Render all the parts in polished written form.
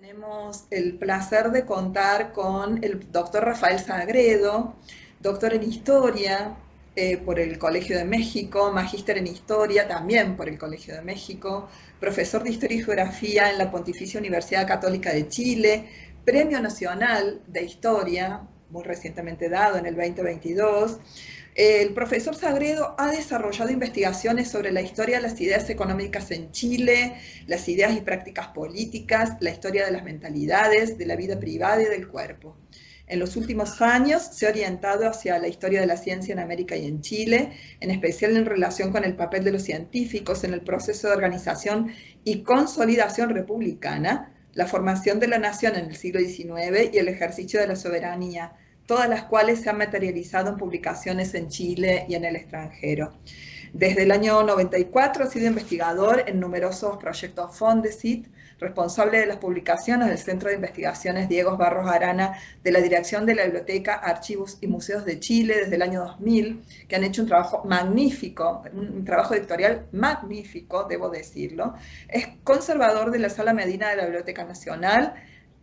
Tenemos el placer de contar con el doctor Rafael Sagredo, doctor en Historia por el Colegio de México, magíster en Historia también por el Colegio de México, profesor de Historia y Geografía en la Pontificia Universidad Católica de Chile, Premio Nacional de Historia, muy recientemente dado en el 2022. El profesor Sagredo ha desarrollado investigaciones sobre la historia de las ideas económicas en Chile, las ideas y prácticas políticas, la historia de las mentalidades, de la vida privada y del cuerpo. En los últimos años se ha orientado hacia la historia de la ciencia en América y en Chile, en especial en relación con el papel de los científicos en el proceso de organización y consolidación republicana, la formación de la nación en el siglo XIX y el ejercicio de la soberanía, todas las cuales se han materializado en publicaciones en Chile y en el extranjero. Desde el año 94 ha sido investigador en numerosos proyectos Fondesit, responsable de las publicaciones del Centro de Investigaciones Diego Barros Arana de la Dirección de la Biblioteca, Archivos y Museos de Chile desde el año 2000, que han hecho un trabajo magnífico, un trabajo editorial magnífico, debo decirlo. Es conservador de la Sala Medina de la Biblioteca Nacional,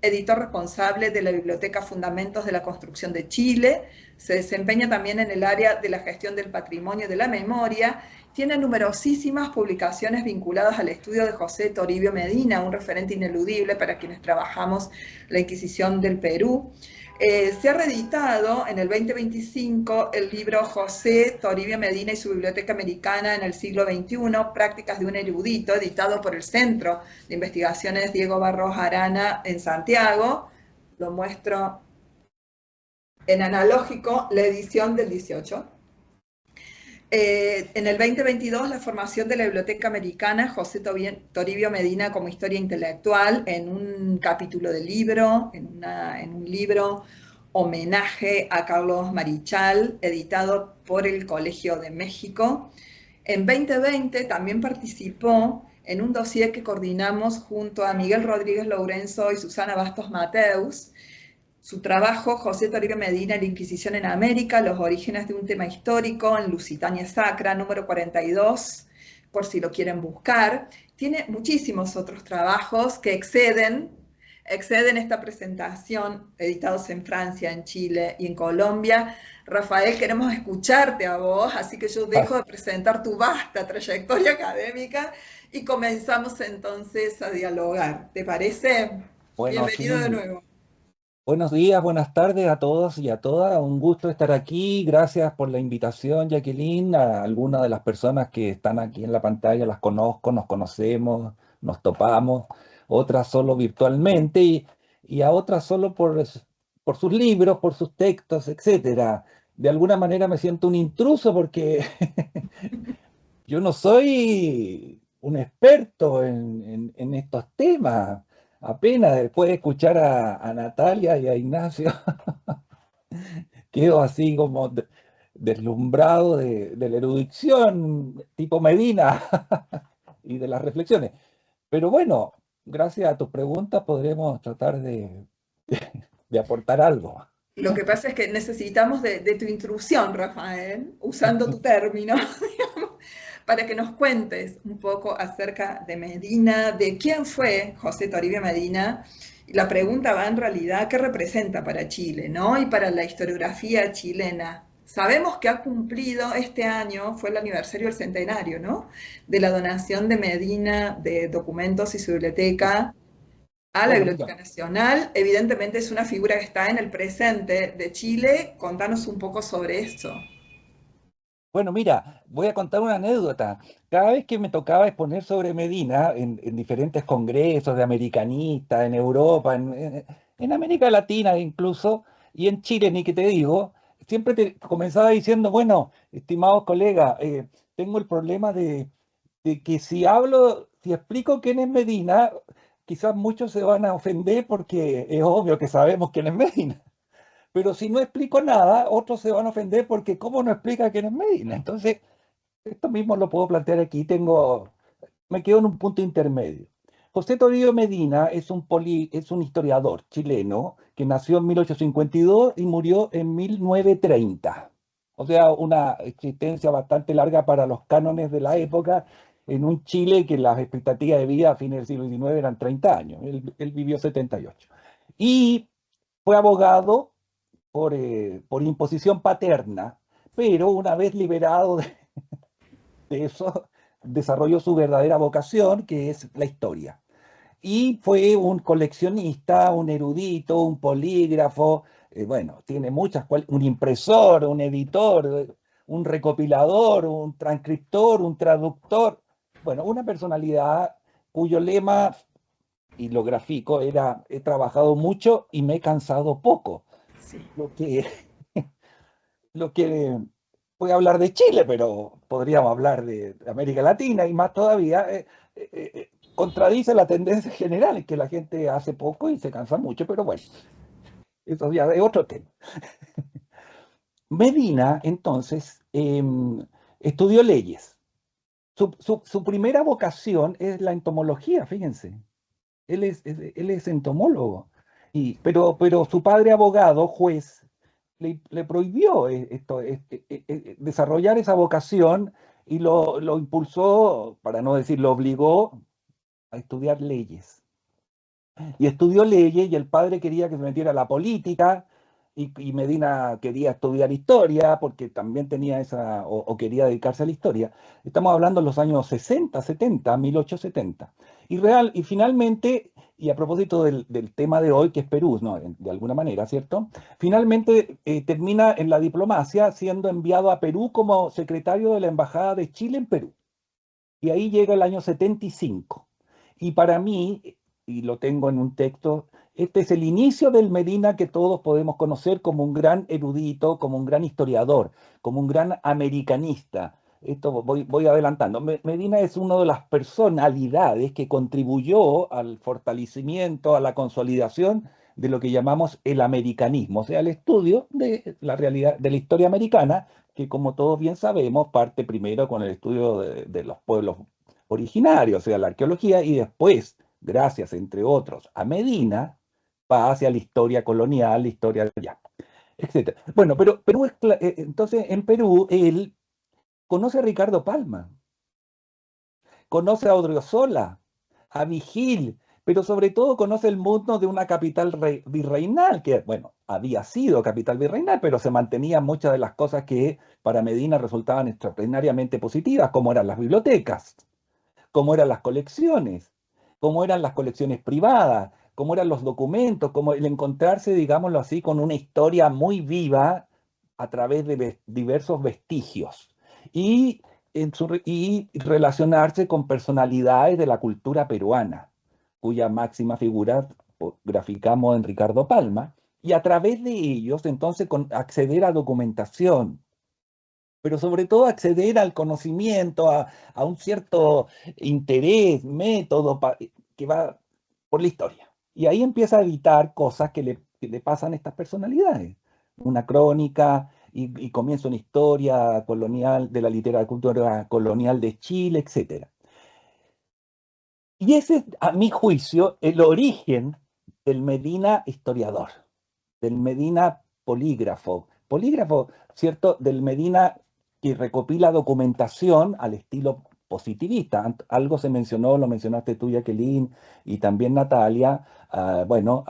editor responsable de la Biblioteca Fundamentos de la Construcción de Chile, se desempeña también en el área de la gestión del patrimonio y de la memoria, tiene numerosísimas publicaciones vinculadas al estudio de José Toribio Medina, un referente ineludible para quienes trabajamos la Inquisición del Perú. Se ha reeditado en el 2025 el libro José Toribio Medina y su Biblioteca Americana en el siglo XXI, Prácticas de un erudito, editado por el Centro de Investigaciones Diego Barros Arana en Santiago. Lo muestro en analógico, la edición del 18. En el 2022, la formación de la Biblioteca Americana, José Toribio Medina como historia intelectual, en un capítulo de libro, en un libro homenaje a Carlos Marichal, editado por el Colegio de México. En 2020 también participó en un dossier que coordinamos junto a Miguel Rodríguez Lourenço y Susana Bastos Mateus. Su trabajo, José Toribio Medina, La Inquisición en América, los orígenes de un tema histórico, en Lusitania Sacra, número 42, por si lo quieren buscar. Tiene muchísimos otros trabajos que exceden esta presentación, editados en Francia, en Chile y en Colombia. Rafael, queremos escucharte a vos, así que yo dejo de presentar tu vasta trayectoria académica y comenzamos entonces a dialogar. ¿Te parece? Bueno, Bienvenido de sí. nuevo. Buenos días, buenas tardes a todos y a todas. Un gusto estar aquí. Gracias por la invitación, Jacqueline. A algunas de las personas que están aquí en la pantalla las conozco, nos conocemos, nos topamos. Otras solo virtualmente y a otras solo por sus libros, por sus textos, etcétera. De alguna manera me siento un intruso porque yo no soy un experto en estos temas. Apenas después de escuchar a Natalia y a Ignacio, quedo así como deslumbrado de la erudición tipo Medina y de las reflexiones. Pero bueno, gracias a tus preguntas podremos tratar de aportar algo. Lo que pasa es que necesitamos de tu intrusión, Rafael, usando tu término, digamos, para que nos cuentes un poco acerca de Medina, de quién fue José Toribio Medina. Y la pregunta va en realidad, ¿qué representa para Chile, ¿no? Y para la historiografía chilena. Sabemos que ha cumplido este año, fue el aniversario del centenario, ¿no? De la donación de Medina de documentos y su biblioteca a la Bueno, Biblioteca mira. Nacional. Evidentemente es una figura que está en el presente de Chile. Contanos un poco sobre esto. Bueno, mira, voy a contar una anécdota. Cada vez que me tocaba exponer sobre Medina en diferentes congresos de americanistas, en Europa, en América Latina incluso, y en Chile, ni que te digo, siempre te comenzaba diciendo, bueno, estimados colegas, tengo el problema de que si hablo, si explico quién es Medina, quizás muchos se van a ofender porque es obvio que sabemos quién es Medina. Pero si no explico nada, otros se van a ofender porque ¿cómo no explica quién es Medina? Entonces, esto mismo lo puedo plantear aquí. Me quedo en un punto intermedio. José Toribio Medina es un historiador chileno que nació en 1852 y murió en 1930. O sea, una existencia bastante larga para los cánones de la época. en un Chile que las expectativas de vida a fines del siglo XIX eran 30 años. Él vivió 78. Y fue abogado por imposición paterna, pero una vez liberado de eso, desarrolló su verdadera vocación, que es la historia. Y fue un coleccionista, un erudito, un polígrafo, bueno, tiene muchas un impresor, un editor, un recopilador, un transcriptor, un traductor. Bueno, una personalidad cuyo lema, y lo grafico, era: he trabajado mucho y me he cansado poco. Sí. Lo que, lo que puede hablar de Chile, pero podríamos hablar de América Latina y más todavía. Contradice la tendencia general, que la gente hace poco y se cansa mucho, pero bueno, eso ya es otro tema. Medina, entonces, estudió leyes. Su primera vocación es la entomología, fíjense. Él es entomólogo. Pero su padre abogado, juez, le prohibió desarrollar esa vocación y lo impulsó, para no decir lo obligó, a estudiar leyes. Y estudió leyes y el padre quería que se metiera a la política y Medina quería estudiar historia porque también tenía o quería dedicarse a la historia. Estamos hablando de los años 60, 70, 1870. Y finalmente, y a propósito del tema de hoy, que es Perú, ¿no? De alguna manera, ¿cierto? Finalmente termina en la diplomacia siendo enviado a Perú como secretario de la Embajada de Chile en Perú. Y ahí llega el año 75. Y para mí, y lo tengo en un texto, este es el inicio del Medina que todos podemos conocer como un gran erudito, como un gran historiador, como un gran americanista. Esto voy adelantando. Medina es una de las personalidades que contribuyó al fortalecimiento, a la consolidación de lo que llamamos el americanismo, o sea, el estudio de la realidad, de la historia americana, que como todos bien sabemos, parte primero con el estudio de los pueblos originarios, o sea, la arqueología, y después, gracias, entre otros, a Medina, va hacia la historia colonial, la historia de allá, etcétera. Bueno, pero Perú entonces en Perú él conoce a Ricardo Palma, conoce a Odriozola, a Vigil, pero sobre todo conoce el mundo de una capital virreinal, que, bueno, había sido capital virreinal, pero se mantenían muchas de las cosas que para Medina resultaban extraordinariamente positivas, como eran las bibliotecas, como eran las colecciones, como eran las colecciones privadas, como eran los documentos, como el encontrarse, digámoslo así, con una historia muy viva a través de diversos vestigios. Y y relacionarse con personalidades de la cultura peruana, cuya máxima figura graficamos en Ricardo Palma, y a través de ellos entonces acceder a documentación, pero sobre todo acceder al conocimiento, a un cierto interés, método que va por la historia. Y ahí empieza a editar cosas que le pasan a estas personalidades. Una crónica y comienza una historia colonial de la literatura colonial de Chile, etcétera. Y ese es, a mi juicio, el origen del Medina historiador, del Medina polígrafo. Polígrafo, ¿cierto? Del Medina que recopila documentación al estilo positivista. Algo se mencionó, lo mencionaste tú, Jacqueline, y también Natalia, bueno,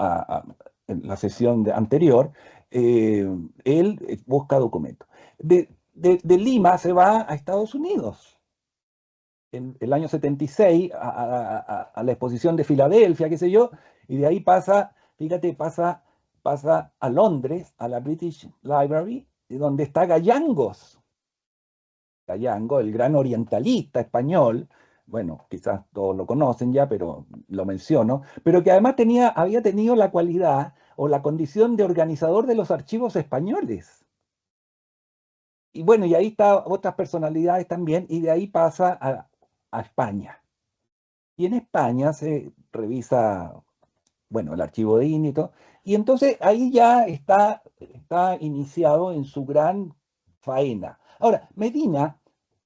en la sesión anterior. Él busca documentos. De Lima se va a Estados Unidos en el año 76 a la exposición de Filadelfia, qué sé yo, y de ahí pasa, fíjate, pasa a Londres, a la British Library, donde está Gayangos. Gallango, el gran orientalista español, bueno, quizás todos lo conocen ya, pero lo menciono, pero que además había tenido la cualidad o la condición de organizador de los archivos españoles. Y bueno, y ahí está otras personalidades también, y de ahí pasa a España. Y en España se revisa, bueno, el archivo de Íñigo, y entonces ahí ya está iniciado en su gran faena. Ahora, Medina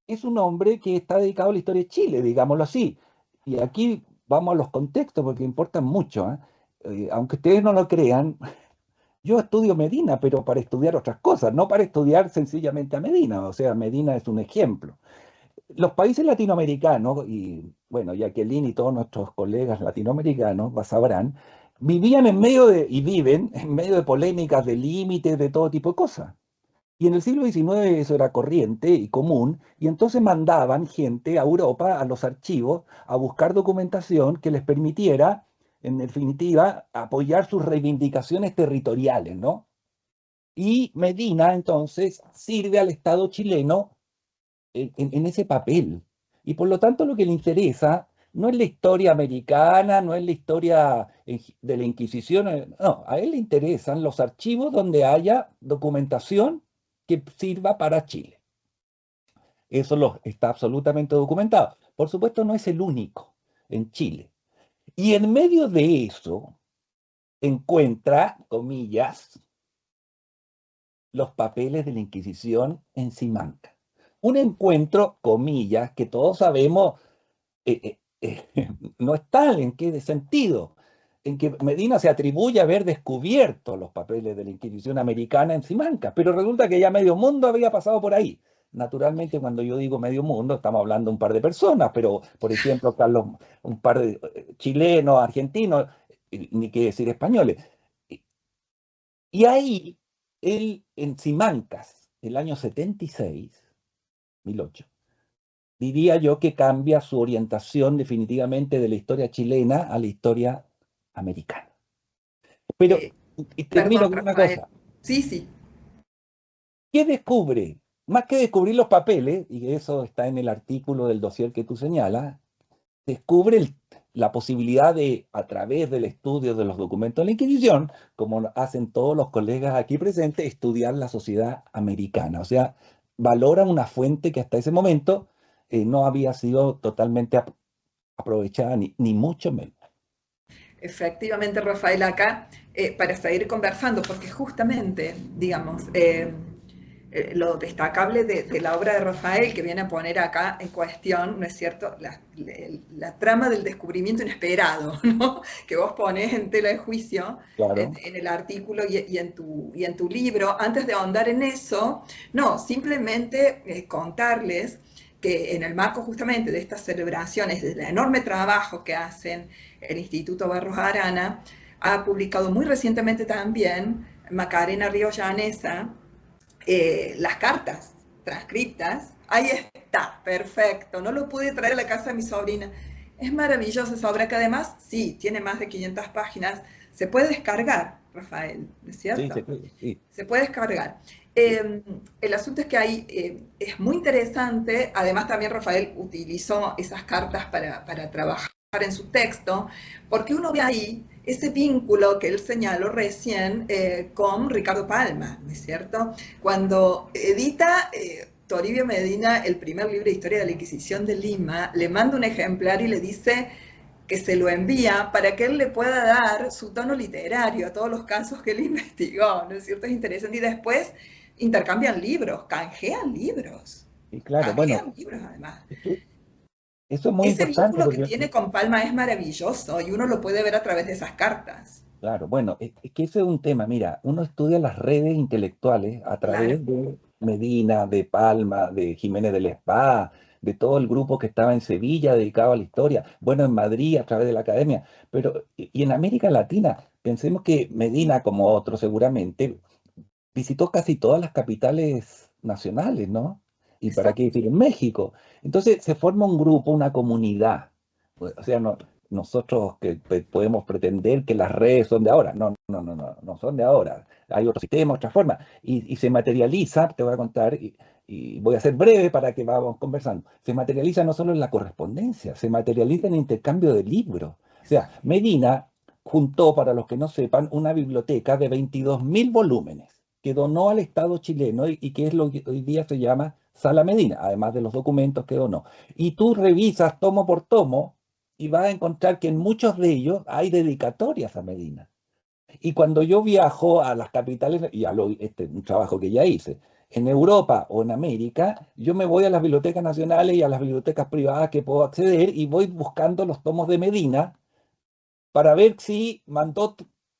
es un hombre que está dedicado a la historia de Chile, digámoslo así. Y aquí vamos a los contextos porque importan mucho, ¿eh? Aunque ustedes no lo crean, yo estudio Medina, pero para estudiar otras cosas, no para estudiar sencillamente a Medina. O sea, Medina es un ejemplo. los países latinoamericanos, y bueno, Jacqueline y todos nuestros colegas latinoamericanos, sabrán, vivían en medio de, y viven en medio de polémicas, de límites, de todo tipo de cosas. Y en el siglo XIX eso era corriente y común, y entonces mandaban gente a Europa, a los archivos, a buscar documentación que les permitiera, en definitiva, apoyar sus reivindicaciones territoriales, ¿no? Y Medina entonces sirve al Estado chileno en ese papel. Y por lo tanto lo que le interesa no es la historia americana, no es la historia de la Inquisición, no, a él le interesan los archivos donde haya documentación que sirva para Chile. Eso está absolutamente documentado. Por supuesto, no es el único en Chile. Y en medio de eso encuentra, comillas, los papeles de la Inquisición en Simancas. Un encuentro, comillas, que todos sabemos no es tal. ¿En qué sentido? En que Medina se atribuye a haber descubierto los papeles de la Inquisición americana en Simancas, pero resulta que ya medio mundo había pasado por ahí. Naturalmente, cuando yo digo medio mundo, estamos hablando de un par de personas, pero, por ejemplo, Carlos, un par de chilenos, argentinos, ni qué decir españoles. Y, y ahí, él en Simancas, el año 76, 1008, diría yo que cambia su orientación definitivamente de la historia chilena a la historia americana. Pero, Eh, y termino Perdón, con una Rafael. cosa, Sí, sí. ¿qué descubre? Más que descubrir los papeles, y eso está en el artículo del dossier que tú señalas, descubre la posibilidad de, a través del estudio de los documentos de la Inquisición, como hacen todos los colegas aquí presentes, estudiar la sociedad americana. O sea, valora una fuente que hasta ese momento no había sido totalmente aprovechada, ni mucho menos. Efectivamente, Rafael, acá, para seguir conversando, porque justamente, digamos, lo destacable de la obra de Rafael que viene a poner acá en cuestión, ¿no es cierto?, la trama del descubrimiento inesperado, ¿no?, que vos pones en tela de juicio Claro, en el artículo y en tu libro. Antes de ahondar en eso, no, simplemente contarles que en el marco justamente de estas celebraciones, del enorme trabajo que hacen el Instituto Barros Arana, ha publicado muy recientemente también Macarena Ríos Llanesa, las cartas transcriptas. Ahí está, perfecto. No lo pude traer a la casa de mi sobrina. Es maravillosa esa obra que además, sí, tiene más de 500 páginas. Se puede descargar, Rafael, ¿no es sí, cierto? sí, Se puede descargar. sí, El asunto es que ahí es muy interesante. Además, también Rafael utilizó esas cartas para trabajar en su texto, porque uno ve ahí ese vínculo que él señaló recién con Ricardo Palma, ¿no es cierto? Cuando edita Toribio Medina el primer libro de historia de la Inquisición de Lima, le manda un ejemplar y le dice que se lo envía para que él le pueda dar su tono literario a todos los casos que él investigó, ¿no es cierto? Es interesante. Y después intercambian libros, y claro, bueno, canjean libros además. eso, eso es muy Ese importante vínculo que porque, tiene con Palma es maravilloso y uno lo puede ver a través de esas cartas. claro, bueno, es que ese es un tema. Mira, uno estudia las redes intelectuales a Claro. través de Medina, de Palma, de Jiménez del Espada, de todo el grupo que estaba en Sevilla dedicado a la historia, bueno, en Madrid a través de la academia, pero y en América Latina, pensemos que Medina, como otros seguramente, visitó casi todas las capitales nacionales, ¿no? Y para qué Exacto. decir, en México. Entonces se forma un grupo, una comunidad. O sea, nosotros que podemos pretender que las redes son de ahora. No, no, no, no, no son de ahora. Hay otro sistema, otra forma. Y se materializa, te voy a contar, y voy a ser breve para que vamos conversando. Se materializa no solo en la correspondencia, se materializa en el intercambio de libros. O sea, Exacto. Medina juntó, para los que no sepan, una biblioteca de 22.000 volúmenes que donó al Estado chileno y que es lo que hoy día se llama Sala Medina, además de los documentos que donó. Y tú revisas tomo por tomo y vas a encontrar que en muchos de ellos hay dedicatorias a Medina. Y cuando yo viajo a las capitales, y un trabajo que ya hice, en Europa o en América, yo me voy a las bibliotecas nacionales y a las bibliotecas privadas que puedo acceder y voy buscando los tomos de Medina para ver si mandó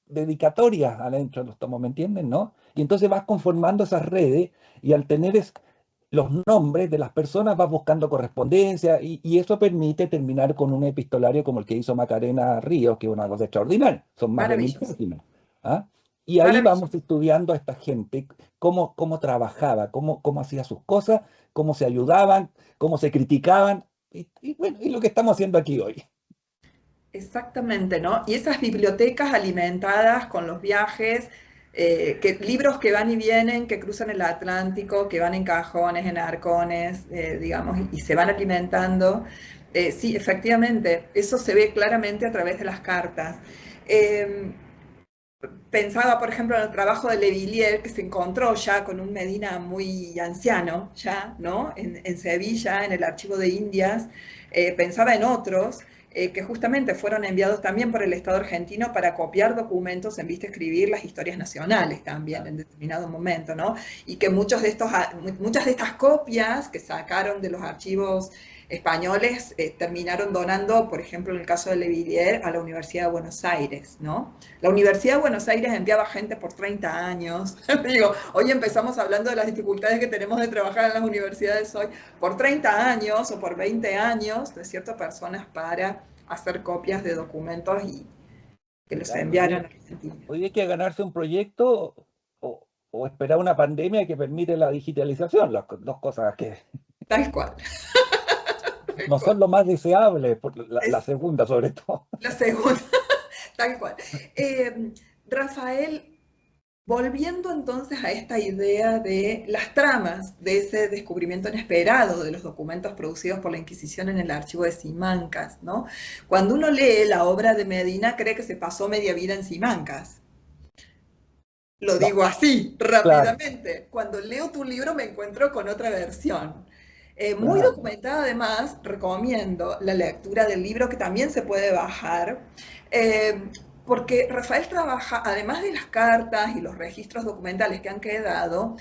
dedicatorias adentro de los tomos, ¿me entienden, no? Y entonces vas conformando esas redes y al tener los nombres de las personas, vas buscando correspondencia y eso permite terminar con un epistolario como el que hizo Macarena Ríos, que es una cosa extraordinaria, son más de 1000 Maravilloso, páginas. ¿Ah? Y ahí vamos maravilloso. estudiando a esta gente, cómo trabajaba, cómo hacía sus cosas, cómo se ayudaban, cómo se criticaban, y bueno, y lo que estamos haciendo aquí hoy. Exactamente, ¿no? Y esas bibliotecas alimentadas con los viajes, libros que van y vienen, que cruzan el Atlántico, que van en cajones, en arcones, digamos, y se van alimentando. Sí, efectivamente, eso se ve claramente a través de las cartas. Eh, Pensaba, por ejemplo, en el trabajo de Le Villiers, que se encontró ya con un Medina muy anciano, ya, ¿no? En Sevilla, en el Archivo de Indias. Pensaba en otros que justamente fueron enviados también por el Estado argentino para copiar documentos en vista de escribir las historias nacionales también en determinado momento, ¿no? Y que muchas de estas copias que sacaron de los archivos españoles terminaron donando, por ejemplo, en el caso de Le Villiers, a la Universidad de Buenos Aires, ¿no? La Universidad de Buenos Aires enviaba gente por 30 años. Digo, hoy empezamos hablando de las dificultades que tenemos de trabajar en las universidades hoy, por 30 años o por 20 años, de ciertas personas para hacer copias de documentos y que los Claro, enviaran a Argentina. hoy hay que ganarse un proyecto o esperar una pandemia que permite la digitalización, las dos cosas que Tal cual, tal no cual. son lo más deseable, la Es segunda sobre todo. la segunda, tal cual. Rafael, volviendo entonces a esta idea de las tramas de ese descubrimiento inesperado de los documentos producidos por la Inquisición en el archivo de Simancas, ¿no? Cuando uno lee la obra de Medina, cree que se pasó media vida en Simancas. Lo No, digo así, claro, rápidamente. Cuando leo tu libro me encuentro con otra versión. Muy claro. documentada además, recomiendo la lectura del libro que también se puede bajar, eh, porque Rafael trabaja, además de las cartas y los registros documentales que han quedado,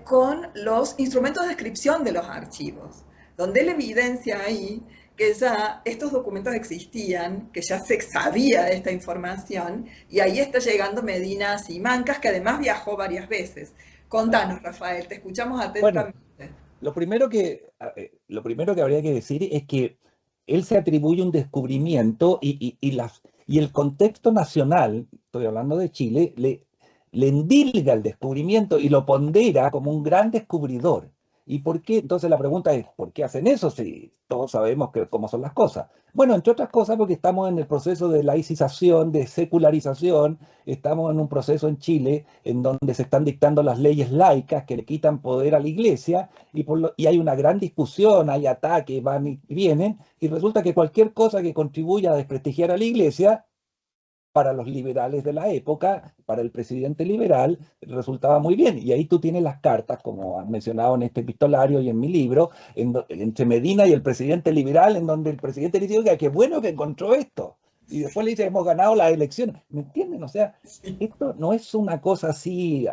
con los instrumentos de descripción de los archivos, donde él evidencia ahí que ya estos documentos existían, que ya se sabía de esta información, y ahí está llegando Medina a Simancas, que además viajó varias veces. Claro. Contanos, Rafael, te escuchamos Bueno, atentamente. lo primero que habría que decir es que él se atribuye un descubrimiento y el contexto nacional, estoy hablando de Chile, le endilga el descubrimiento y lo pondera como un gran descubridor. ¿Y por qué? Entonces la pregunta es, ¿por qué hacen eso si todos sabemos cómo son las cosas? Bueno, entre otras cosas porque estamos en el proceso de laicización, de secularización, estamos en un proceso en Chile en donde se están dictando las leyes laicas que le quitan poder a la iglesia y hay una gran discusión, hay ataques, van y vienen, y resulta que cualquier cosa que contribuya a desprestigiar a la iglesia, para los liberales de la época, para el presidente liberal, resultaba muy bien. Y ahí tú tienes las cartas, como has mencionado en este epistolario y en mi libro, entre Medina y el presidente liberal, en donde el presidente le dice, oiga, qué bueno que encontró esto. Y después le dice, hemos ganado las elecciones. ¿Me entienden? O sea, Sí. esto no es una cosa así,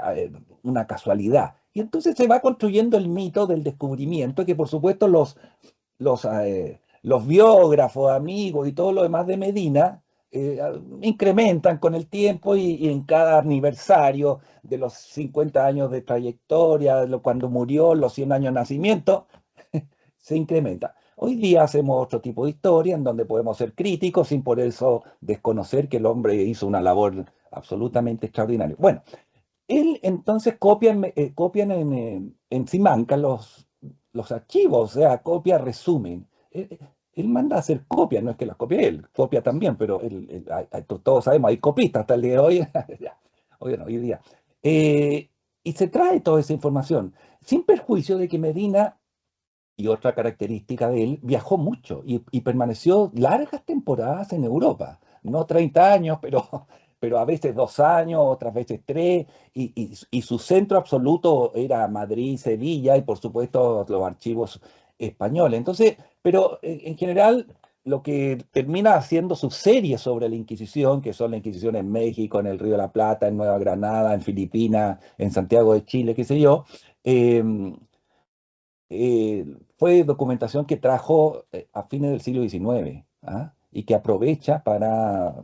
una casualidad. Y entonces se va construyendo el mito del descubrimiento, que por supuesto los biógrafos, amigos y todo lo demás de Medina incrementan con el tiempo y en cada aniversario de los 50 años de trayectoria, cuando murió, los 100 años de nacimiento, se incrementa. Hoy día hacemos otro tipo de historia en donde podemos ser críticos sin por eso desconocer que el hombre hizo una labor absolutamente extraordinaria. Bueno, él entonces copian en Simancas los archivos, o sea, copia, resumen. Él manda a hacer copias, no es que las copie él, copia también, pero todos sabemos, hay copistas hasta el día de hoy, ya, hoy día. Eh, y se trae toda esa información, sin perjuicio de que Medina, y otra característica de él, viajó mucho y permaneció largas temporadas en Europa. No 30 años, pero a veces 2 años, otras veces tres. Y su centro absoluto era Madrid, Sevilla y por supuesto los archivos españoles. Entonces, pero en general lo que termina haciendo sus series sobre la Inquisición, que son la Inquisición en México, en el Río de la Plata, en Nueva Granada, en Filipinas, en Santiago de Chile, qué sé yo, eh, fue documentación que trajo a fines del siglo XIX, ¿ah? Y que aprovecha para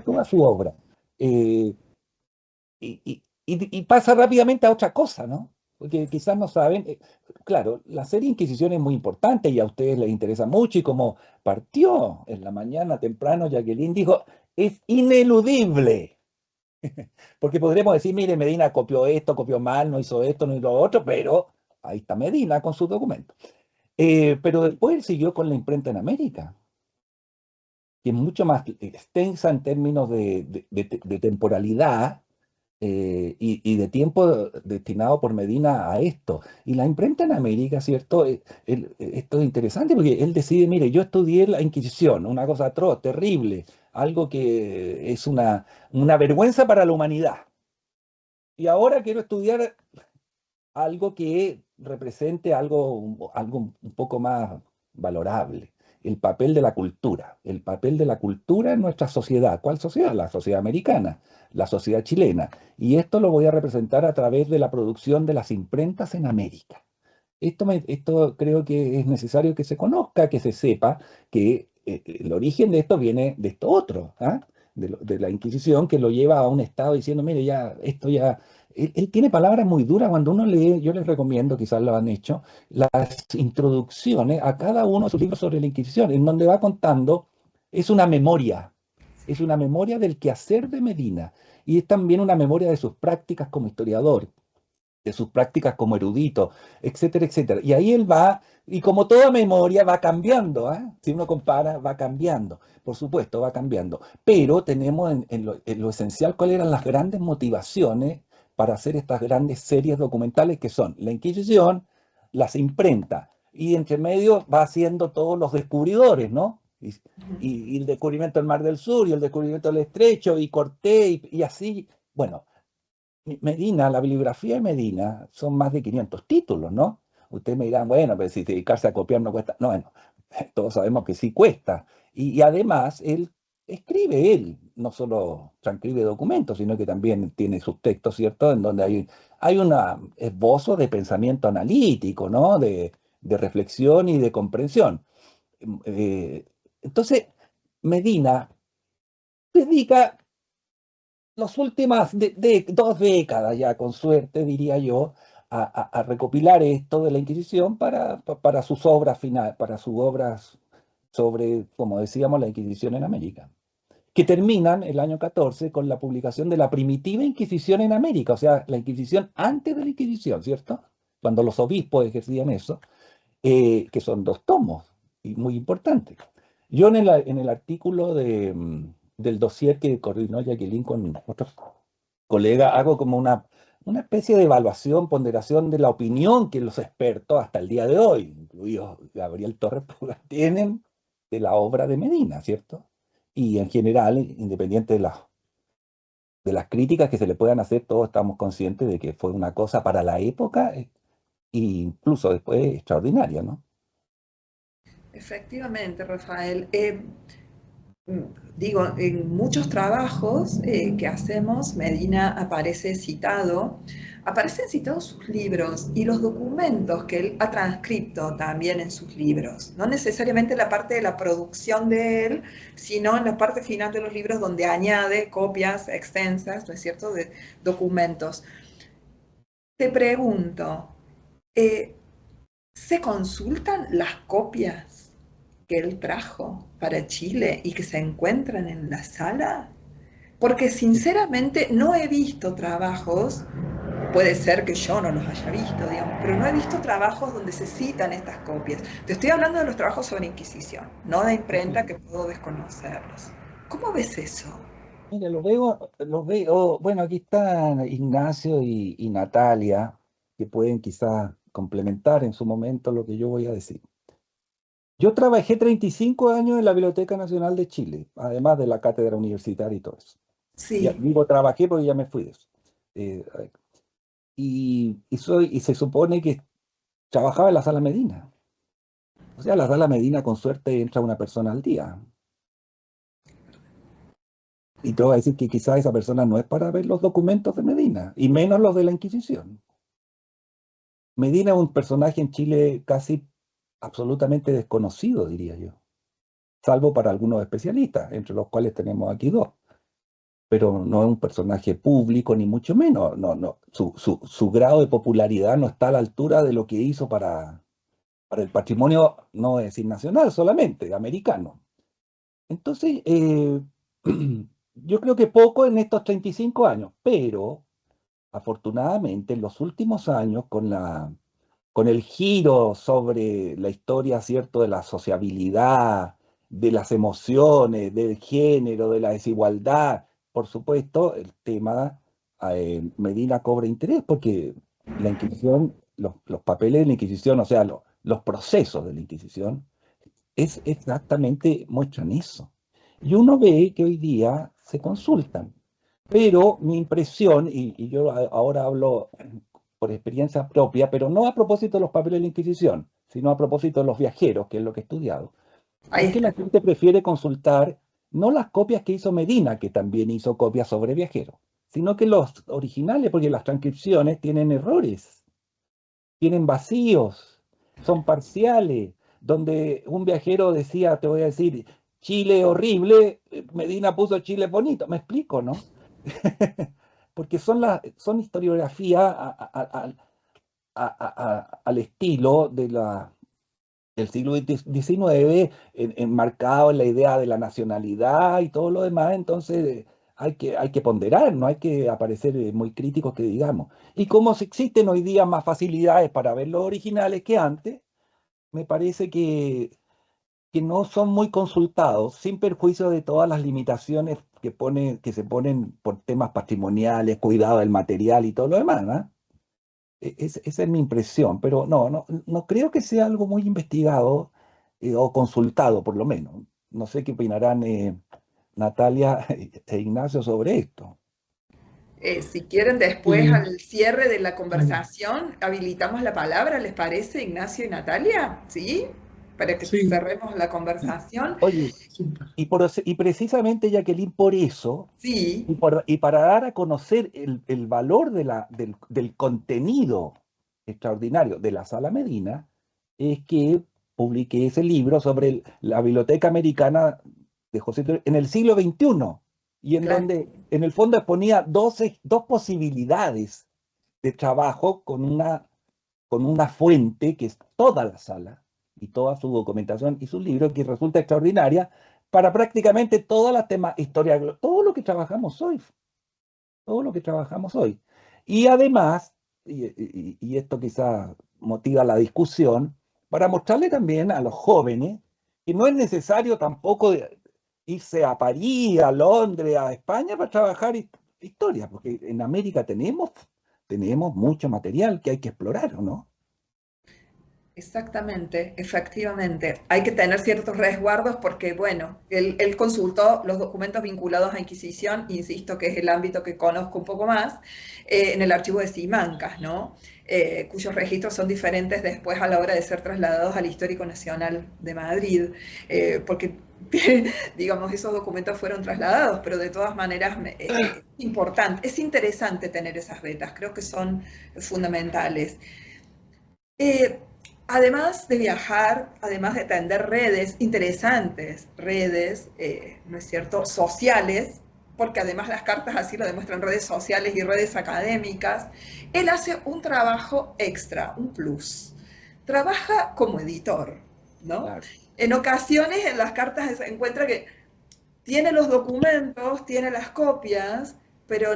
toda su obra. Y pasa rápidamente a otra cosa, ¿no? porque quizás no saben, claro, la serie Inquisición es muy importante y a ustedes les interesa mucho y como partió en la mañana temprano, Jacqueline dijo, es ineludible. Porque podremos decir, mire, Medina copió esto, copió mal, no hizo esto, no hizo lo otro, pero ahí está Medina con sus documentos. Pero después él siguió con la imprenta en América, que es mucho más extensa en términos de temporalidad y de tiempo destinado por Medina a esto. Y la imprenta en América, ¿cierto? Esto es interesante porque él decide, mire, yo estudié la Inquisición, una cosa atroz, terrible, algo que es una vergüenza para la humanidad. Y ahora quiero estudiar algo que represente algo un poco más valorable. El papel de la cultura en nuestra sociedad. ¿Cuál sociedad? La sociedad americana, la sociedad chilena. Y esto lo voy a representar a través de la producción de las imprentas en América. Esto creo que es necesario que se conozca, que se sepa que el origen de esto viene de esto otro, ¿ah? De la Inquisición que lo lleva a un estado diciendo, mire, ya, esto ya... Él tiene palabras muy duras cuando uno lee, yo les recomiendo, quizás lo han hecho, las introducciones a cada uno de sus libros sobre la Inquisición, en donde va contando, es es una memoria del quehacer de Medina y es también una memoria de sus prácticas como historiador, de sus prácticas como erudito, etcétera, etcétera. Y ahí él va, y como toda memoria, va cambiando, ¿ah? Si uno compara, va cambiando, por supuesto, va cambiando. Pero tenemos en lo esencial cuáles eran las grandes motivaciones para hacer estas grandes series documentales que son la Inquisición, las imprentas, y entre medio va haciendo todos los descubridores, ¿no? Y el descubrimiento del Mar del Sur, y el descubrimiento del Estrecho, y Cortés, y así, bueno, Medina, la bibliografía de Medina son más de 500 títulos, ¿no? Ustedes me dirán, bueno, pero si dedicarse a copiar no cuesta. No, bueno, todos sabemos que sí cuesta. Y además, él no solo transcribe documentos, sino que también tiene sus textos, ¿cierto? En donde hay un esbozo de pensamiento analítico, ¿no? De reflexión y de comprensión. Eh, entonces, Medina dedica las últimas 2 décadas ya, con suerte, diría yo, a recopilar esto de la Inquisición para sus obras finales, para sus obras sobre, como decíamos, la Inquisición en América, que terminan el año 14 con la publicación de la primitiva Inquisición en América, o sea, la Inquisición antes de la Inquisición, ¿cierto? Cuando los obispos ejercían eso, que son 2 tomos y muy importantes. Yo en el artículo del dossier que coordinó Jacqueline con otros colegas hago como una especie de evaluación, ponderación de la opinión que los expertos hasta el día de hoy, incluido Gabriel Torres Puga, tienen de la obra de Medina, ¿cierto? Y en general, independiente de las críticas que se le puedan hacer, todos estamos conscientes de que fue una cosa para la época e incluso después extraordinaria, ¿no? Efectivamente, Rafael. Digo, en muchos trabajos que hacemos, Medina aparecen citados sus libros y los documentos que él ha transcrito también en sus libros. No necesariamente la parte de la producción de él, sino en la parte final de los libros donde añade copias extensas, ¿no es cierto?, de documentos. Te pregunto, eh, ¿se consultan las copias que él trajo para Chile y que se encuentran en la sala? Porque sinceramente no he visto trabajos, puede ser que yo no los haya visto, digamos, pero no he visto trabajos donde se citan estas copias. Te estoy hablando de los trabajos sobre Inquisición, no de imprenta que puedo desconocerlos. ¿Cómo ves eso? Mira, bueno, aquí están Ignacio y Natalia, que pueden quizás complementar en su momento lo que yo voy a decir. Yo trabajé 35 años en la Biblioteca Nacional de Chile, además de la cátedra universitaria y todo eso. Ya Sí, digo, trabajé porque ya me fui de eso. Y se supone que trabajaba en la Sala Medina. O sea, la Sala Medina con suerte entra una persona al día. Y te voy a decir que quizás esa persona no es para ver los documentos de Medina, y menos los de la Inquisición. Medina es un personaje en Chile casi absolutamente desconocido, diría yo, salvo para algunos especialistas, entre los cuales tenemos aquí 2. pero no es un personaje público, ni mucho menos. No, no. Su grado de popularidad no está a la altura de lo que hizo para el patrimonio, no voy a decir nacional solamente, americano. Entonces, yo creo que poco en estos 35 años, pero afortunadamente en los últimos años, con el giro sobre la historia, ¿cierto?, de la sociabilidad, de las emociones, del género, de la desigualdad, por supuesto, el tema Medina cobra interés porque la Inquisición, los papeles de la Inquisición, o sea, los procesos de la Inquisición, es exactamente, muestran eso. Y uno ve que hoy día se consultan. Pero mi impresión, y yo ahora hablo por experiencia propia, pero no a propósito de los papeles de la Inquisición, sino a propósito de los viajeros, que es lo que he estudiado, Ahí es que la está. gente prefiere consultar no las copias que hizo Medina, que también hizo copias sobre viajeros, sino que los originales, porque las transcripciones tienen errores, tienen vacíos, son parciales, donde un viajero decía, te voy a decir, Chile horrible, Medina puso Chile bonito, me explico, ¿no? Porque son historiografía al estilo del siglo XIX, enmarcado en la idea de la nacionalidad y todo lo demás, entonces hay que ponderar, no hay que aparecer muy críticos que digamos. Y como existen hoy día más facilidades para ver los originales que antes, me parece que no son muy consultados, sin perjuicio de todas las limitaciones que se ponen por temas patrimoniales, cuidado del material y todo lo demás, ¿no? Esa es mi impresión, pero no creo que sea algo muy investigado o consultado, por lo menos. No sé qué opinarán Natalia e Ignacio sobre esto. Si quieren, después Sí. al cierre de la Mm. conversación, habilitamos la palabra, ¿les parece, Ignacio y Natalia? ¿Sí? Para que Sí. cerremos la conversación. Oye, y precisamente, Jacqueline, por eso, Sí, y para dar a conocer el valor del contenido extraordinario de la Sala Medina, es que publiqué ese libro sobre la Biblioteca Americana de José Antonio en el siglo XXI, y en claro. donde en el fondo exponía dos posibilidades de trabajo con una fuente que es toda la sala y toda su documentación y su libro que resulta extraordinaria para prácticamente todas las temas, historia, todo lo que trabajamos hoy, todo lo que trabajamos hoy. Y además, y esto quizá motiva la discusión, para mostrarle también a los jóvenes que no es necesario tampoco irse a París, a Londres, a España para trabajar historia, porque en América tenemos mucho material que hay que explorar, ¿o no? Exactamente, efectivamente. Hay que tener ciertos resguardos porque, bueno, él consultó los documentos vinculados a Inquisición, insisto que es el ámbito que conozco un poco más, en el archivo de Simancas, ¿no? Cuyos registros son diferentes después a la hora de ser trasladados al Histórico Nacional de Madrid, porque, digamos, esos documentos fueron trasladados, pero de todas maneras es importante, es interesante tener esas vetas, creo que son fundamentales. Eh, Además de viajar, además de atender redes interesantes, redes, ¿no es cierto?, sociales, porque además las cartas así lo demuestran, redes sociales y redes académicas, él hace un trabajo extra, un plus. Trabaja como editor, ¿no? Claro. En ocasiones en las cartas se encuentra que tiene los documentos, tiene las copias, pero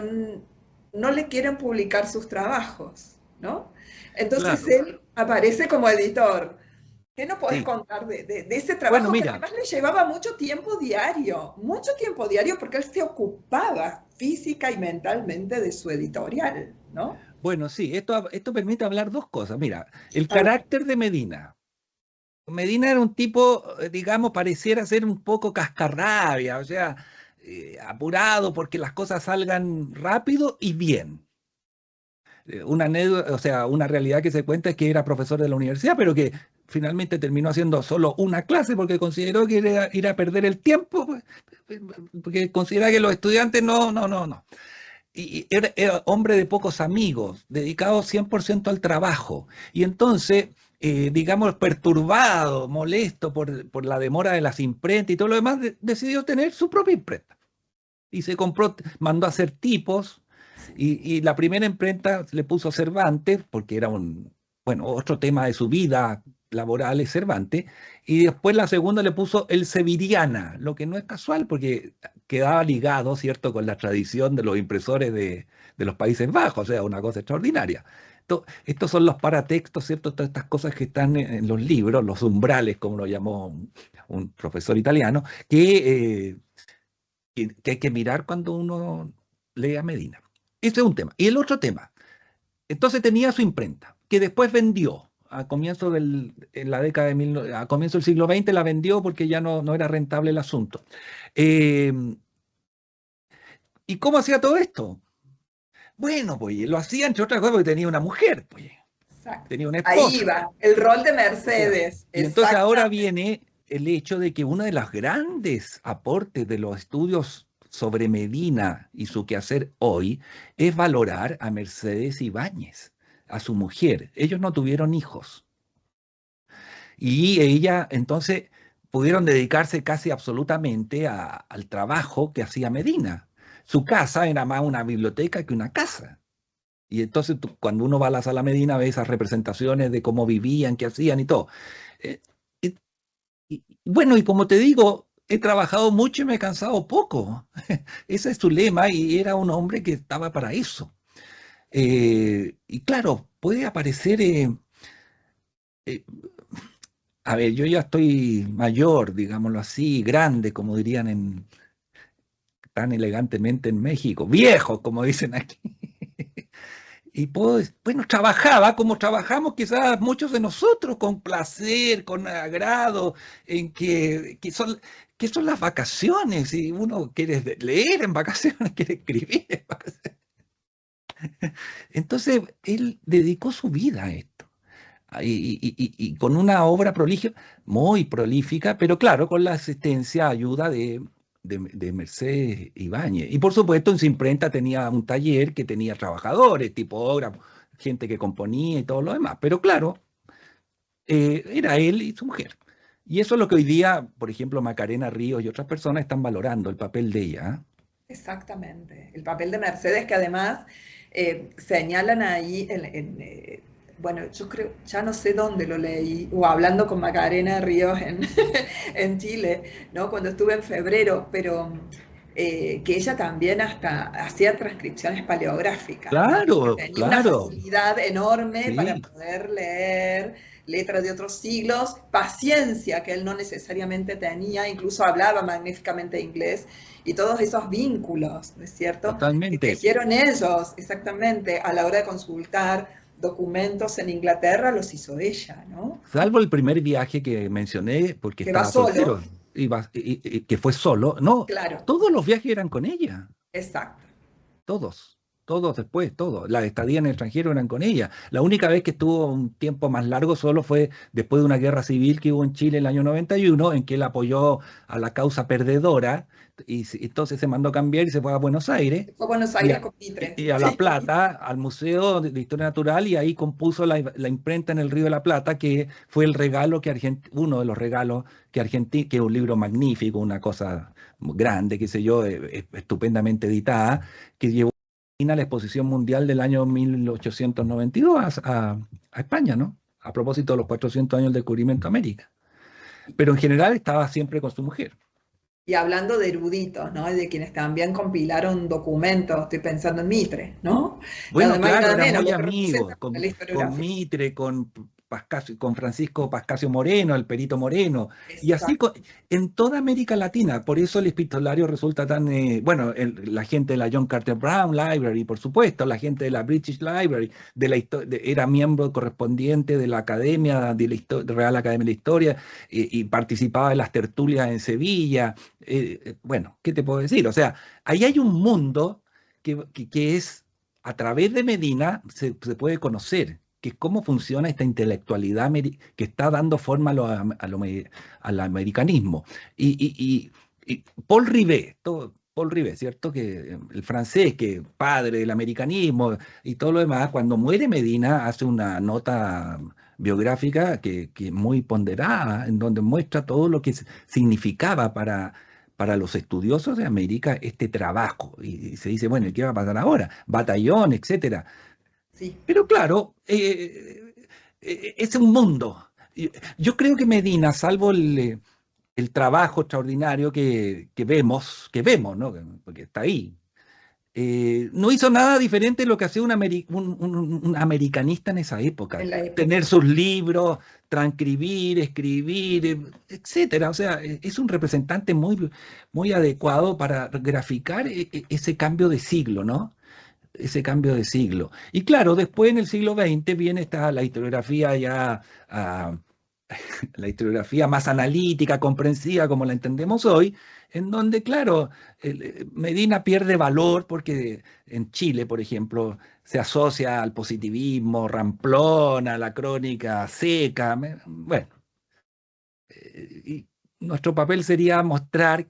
no le quieren publicar sus trabajos, ¿no? Entonces Claro, él aparece como editor. ¿Qué no podés sí. contar de ese Bueno, trabajo que mira, además le llevaba mucho tiempo diario, porque él se ocupaba física y mentalmente de su editorial, ¿no? bueno, sí, esto permite hablar dos cosas. Mira, el A ver, carácter de Medina. Medina era un tipo, digamos, pareciera ser un poco cascarrabia, o sea, apurado porque las cosas salgan rápido y bien. Una anécdota, o sea, una realidad que se cuenta es que era profesor de la universidad, pero que finalmente terminó haciendo solo una clase porque consideró que era ir a perder el tiempo, pues, porque considera que los estudiantes no. Y era hombre de pocos amigos, dedicado 100% al trabajo. Y entonces, digamos, perturbado, molesto por la demora de las imprentas y todo lo demás, decidió tener su propia imprenta. y se compró, mandó a hacer tipos, Sí. y la primera imprenta le puso Cervantes, porque era bueno, otro tema de su vida laboral es Cervantes, y después la segunda le puso el Severiana, lo que no es casual, porque quedaba ligado, ¿cierto?, con la tradición de los impresores de los Países Bajos, o sea, una cosa extraordinaria. Estos son los paratextos, ¿cierto? Todas estas cosas que están en los libros, los umbrales, como lo llamó un profesor italiano, que hay que mirar cuando uno lee a Medina. Ese es un tema. Y el otro tema, entonces tenía su imprenta, que después vendió. En la década a comienzo del siglo XX la vendió porque ya no era rentable el asunto. Eh, ¿Y cómo hacía todo esto? Bueno, pues lo hacía entre otras cosas porque tenía una mujer, pues, Exacto. tenía una Ahí esposa. va, el rol de O sea, Mercedes, y entonces ahora exactamente. viene el hecho de que uno de los grandes aportes de los estudios sobre Medina y su quehacer hoy es valorar a Mercedes Ibáñez, a su mujer. Ellos no tuvieron hijos y ella entonces pudieron dedicarse casi absolutamente al trabajo que hacía Medina. Su casa era más una biblioteca que una casa. Y entonces cuando uno va a la Sala Medina ve esas representaciones de cómo vivían, qué hacían y todo. Eh, y, bueno, y como te digo, he trabajado mucho y me he cansado poco. Ese es su lema y era un hombre que estaba para eso. Y claro, puede aparecer, eh, a ver, yo ya estoy mayor, digámoslo así, grande, como dirían tan elegantemente en México, viejo, como dicen aquí. Y pues, bueno, trabajaba como trabajamos quizás muchos de nosotros, con placer, con agrado, en que son las vacaciones, y uno quiere leer en vacaciones, quiere escribir en vacaciones. Entonces, él dedicó su vida a esto, y con una obra muy prolífica, pero claro, con la asistencia, ayuda de Mercedes Ibáñez. Y por supuesto, en su imprenta tenía un taller que tenía trabajadores, tipógrafos, gente que componía y todo lo demás. Pero claro, era él y su mujer. Y eso es lo que hoy día, por ejemplo, Macarena Ríos y otras personas están valorando, el papel de ella. ¿Ah? Exactamente. El papel de Mercedes que además señalan ahí, bueno, yo creo, ya no sé dónde lo leí, o hablando con Macarena Ríos en Chile, ¿no? Cuando estuve en febrero, pero que ella también hasta hacía transcripciones paleográficas, ¿no? Que Claro, tenía una claro. facilidad enorme para Sí, poder leer letras de otros siglos, paciencia que él no necesariamente tenía, incluso hablaba magníficamente inglés, y todos esos vínculos, ¿no es cierto?, que totalmente. tejieron ellos exactamente a la hora de consultar documentos en Inglaterra, los hizo ella, ¿no? Salvo el primer viaje que mencioné, porque Que va estaba solo, soltero, que fue solo. No, claro, todos los viajes eran con ella. exacto. Todos, todos después, todos. Las estadías en el extranjero eran con ella. La única vez que estuvo un tiempo más largo solo fue después de una guerra civil que hubo en Chile en el año 91, en que él apoyó a la causa perdedora, y entonces se mandó a cambiar y se fue a Buenos Aires Fue a Buenos y Aires a, con Mitre, y a La sí. Plata, al Museo de Historia Natural, y ahí compuso la imprenta en el Río de la Plata, que fue el regalo uno de los regalos que es un libro magnífico, una cosa grande, qué sé yo, estupendamente editada, que llevó a la Exposición Mundial del año 1892 a España, ¿no? A propósito de los 400 años del descubrimiento de América. Pero en general estaba siempre con su mujer. Y hablando de eruditos, ¿no? Y de quienes también compilaron documentos, estoy pensando en Mitre, ¿no? Nada Bueno, más y claro, nada era menos, muy lo que representa amigo para con, la con historiografía. Mitre, con Francisco Pascasio Moreno, el Perito Moreno, y así Exacto. en toda América Latina. Por eso el epistolario resulta tan, bueno, la gente de la John Carter Brown Library, por supuesto, la gente de la British Library, era miembro correspondiente de la Academia de Real Academia de la Historia, y participaba de las tertulias en Sevilla. Bueno, ¿qué te puedo decir? O sea, ahí hay un mundo que es a través de Medina se puede conocer, que es cómo funciona esta intelectualidad que está dando forma al americanismo. Y Paul Rivet, Paul Rivet, ¿cierto? Que el francés, que padre del americanismo y todo lo demás, cuando muere Medina hace una nota biográfica que muy ponderada, en donde muestra todo lo que significaba para los estudiosos de América este trabajo. Y se dice, bueno, ¿y qué va a pasar ahora? Batallón, etcétera. Sí, Pero claro, es un mundo. Yo creo que Medina, salvo el trabajo extraordinario que vemos, ¿no? Porque está ahí, no hizo nada diferente de lo que hacía un americanista en esa época. en la época. Tener sus libros, transcribir, escribir, etcétera. O sea, es un representante muy adecuado para graficar ese cambio de siglo, ¿no? Ese cambio de siglo. Y claro, después en el siglo XX viene la historiografía ya, la historiografía más analítica, comprensiva, como la entendemos hoy, en donde, claro, Medina pierde valor porque en Chile, por ejemplo, se asocia al positivismo, Ramplona, la crónica seca. Bueno, y nuestro papel sería mostrar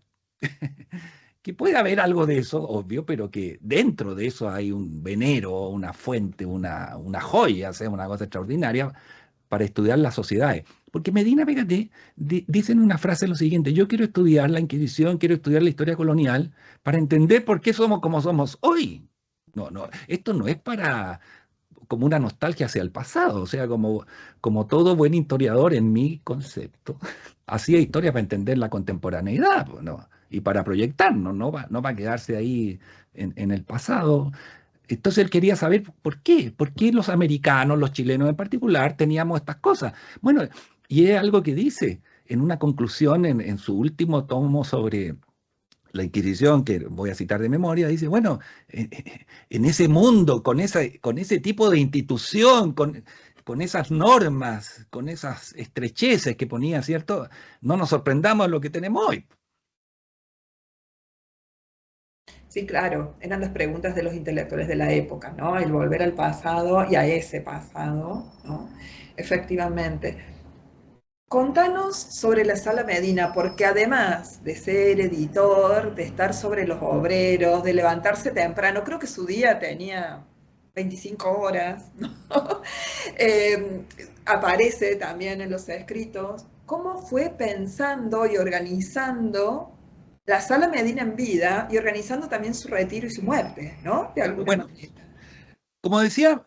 que puede haber algo de eso, obvio, pero que dentro de eso hay un venero, una fuente, una joya, o sea, una cosa extraordinaria para estudiar las sociedades. Porque Medina, fíjate, dicen una frase lo siguiente: yo quiero estudiar la Inquisición, quiero estudiar la historia colonial para entender por qué somos como somos hoy. No, no, esto no es para como una nostalgia hacia el pasado, o sea, como todo buen historiador en mi concepto, hacía historia para entender la contemporaneidad, pues, ¿no? Y para proyectarnos, no va a quedarse ahí en el pasado. Entonces él quería saber por qué los americanos, los chilenos en particular, teníamos estas cosas. Bueno, y es algo que dice en una conclusión en su último tomo sobre la Inquisición, que voy a citar de memoria, dice, bueno, en ese mundo, con ese tipo de institución, con esas normas, con esas estrecheces que ponía, ¿cierto? No nos sorprendamos de lo que tenemos hoy. Sí, claro, eran las preguntas de los intelectuales de la época, ¿no? El volver al pasado y a ese pasado, ¿no? Efectivamente. Contanos sobre la Sala Medina, porque además de ser editor, de estar sobre los obreros, de levantarse temprano, creo que su día tenía 25 horas, ¿no? Eh, Aparece también en los escritos. ¿Cómo fue pensando y organizando la Sala Medina en vida y organizando también su retiro y su muerte, ¿no? De alguna Bueno, manera. como decía,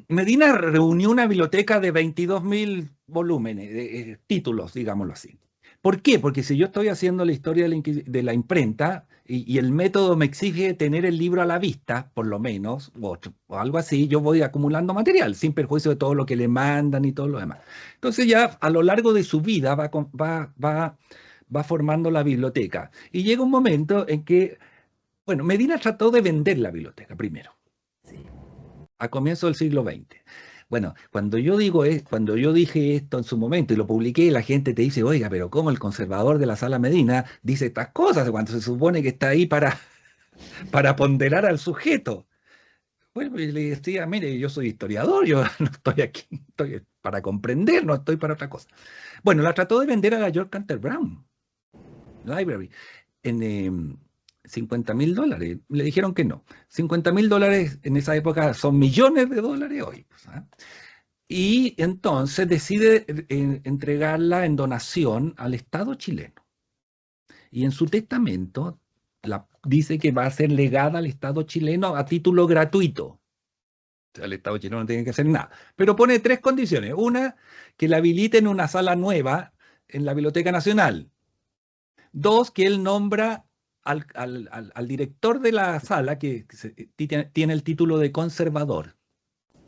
Medina reunió una biblioteca de 22.000 volúmenes, títulos, digámoslo así. ¿Por qué? Porque si yo estoy haciendo la historia de la imprenta y el método me exige tener el libro a la vista, por lo menos, o algo así, yo voy acumulando material, sin perjuicio de todo lo que le mandan y todo lo demás. Entonces ya a lo largo de su vida va formando la biblioteca. Y llega un momento en que, bueno, Medina trató de vender la biblioteca primero Sí. a comienzos del siglo XX. Bueno, cuando yo dije esto en su momento y lo publiqué, la gente te dice, oiga, pero ¿cómo el conservador de la Sala Medina dice estas cosas cuando se supone que está ahí para ponderar al sujeto? Bueno, y le decía, mire, yo soy historiador, yo no estoy aquí, estoy para comprender, no estoy para otra cosa. Bueno, la trató de vender a la York Canter Brown Library en $50.000. Le dijeron que no. $50.000 en esa época son millones de dólares hoy, pues, ¿ah? Y entonces decide entregarla en donación al Estado chileno. Y en su testamento dice que va a ser legada al Estado chileno a título gratuito. O sea, el Estado chileno no tiene que hacer nada. Pero pone tres condiciones. Una, que la habiliten una sala nueva en la Biblioteca Nacional. Dos, que él nombra al director de la sala, tiene el título de conservador.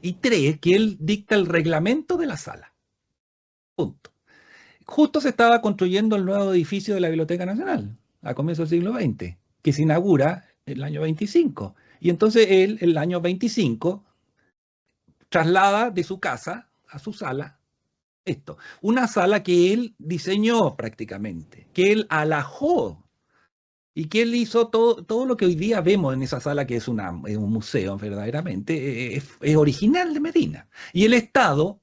Y tres, que él dicta el reglamento de la sala. Punto. Justo se estaba construyendo el nuevo edificio de la Biblioteca Nacional, a comienzos del siglo XX, que se inaugura el año 25. Y entonces él, el año 25, traslada de su casa a su sala esto. Una sala que él diseñó prácticamente, que él alajó y que él hizo todo lo que hoy día vemos en esa sala, que es un museo verdaderamente, es original de Medina. Y el Estado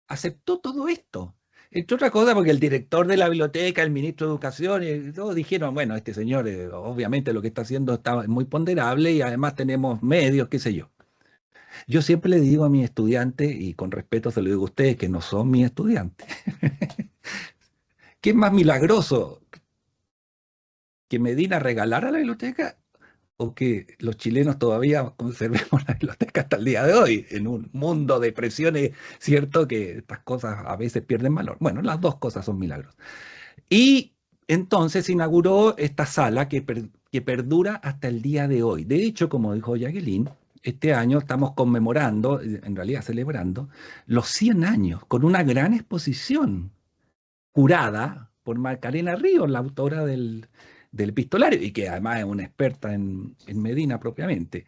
aceptó todo esto. Entre otras cosas, porque el director de la biblioteca, el ministro de Educación, todos dijeron, bueno, este señor obviamente lo que está haciendo está muy ponderable y además tenemos medios, qué sé yo. Yo siempre le digo a mis estudiantes, y con respeto se lo digo a ustedes que no son mis estudiantes, ¿qué es más milagroso? que Medina regalara la biblioteca o que los chilenos todavía conservemos la biblioteca hasta el día de hoy, en un mundo de presiones, cierto que estas cosas a veces pierden valor. Bueno, las dos cosas son milagros. Y entonces inauguró esta sala que perdura hasta el día de hoy. De hecho, como dijo Jacqueline, este año estamos conmemorando, en realidad celebrando, los 100 años con una gran exposición curada por Macarena Ríos, la autora del epistolario, y que además es una experta en Medina propiamente.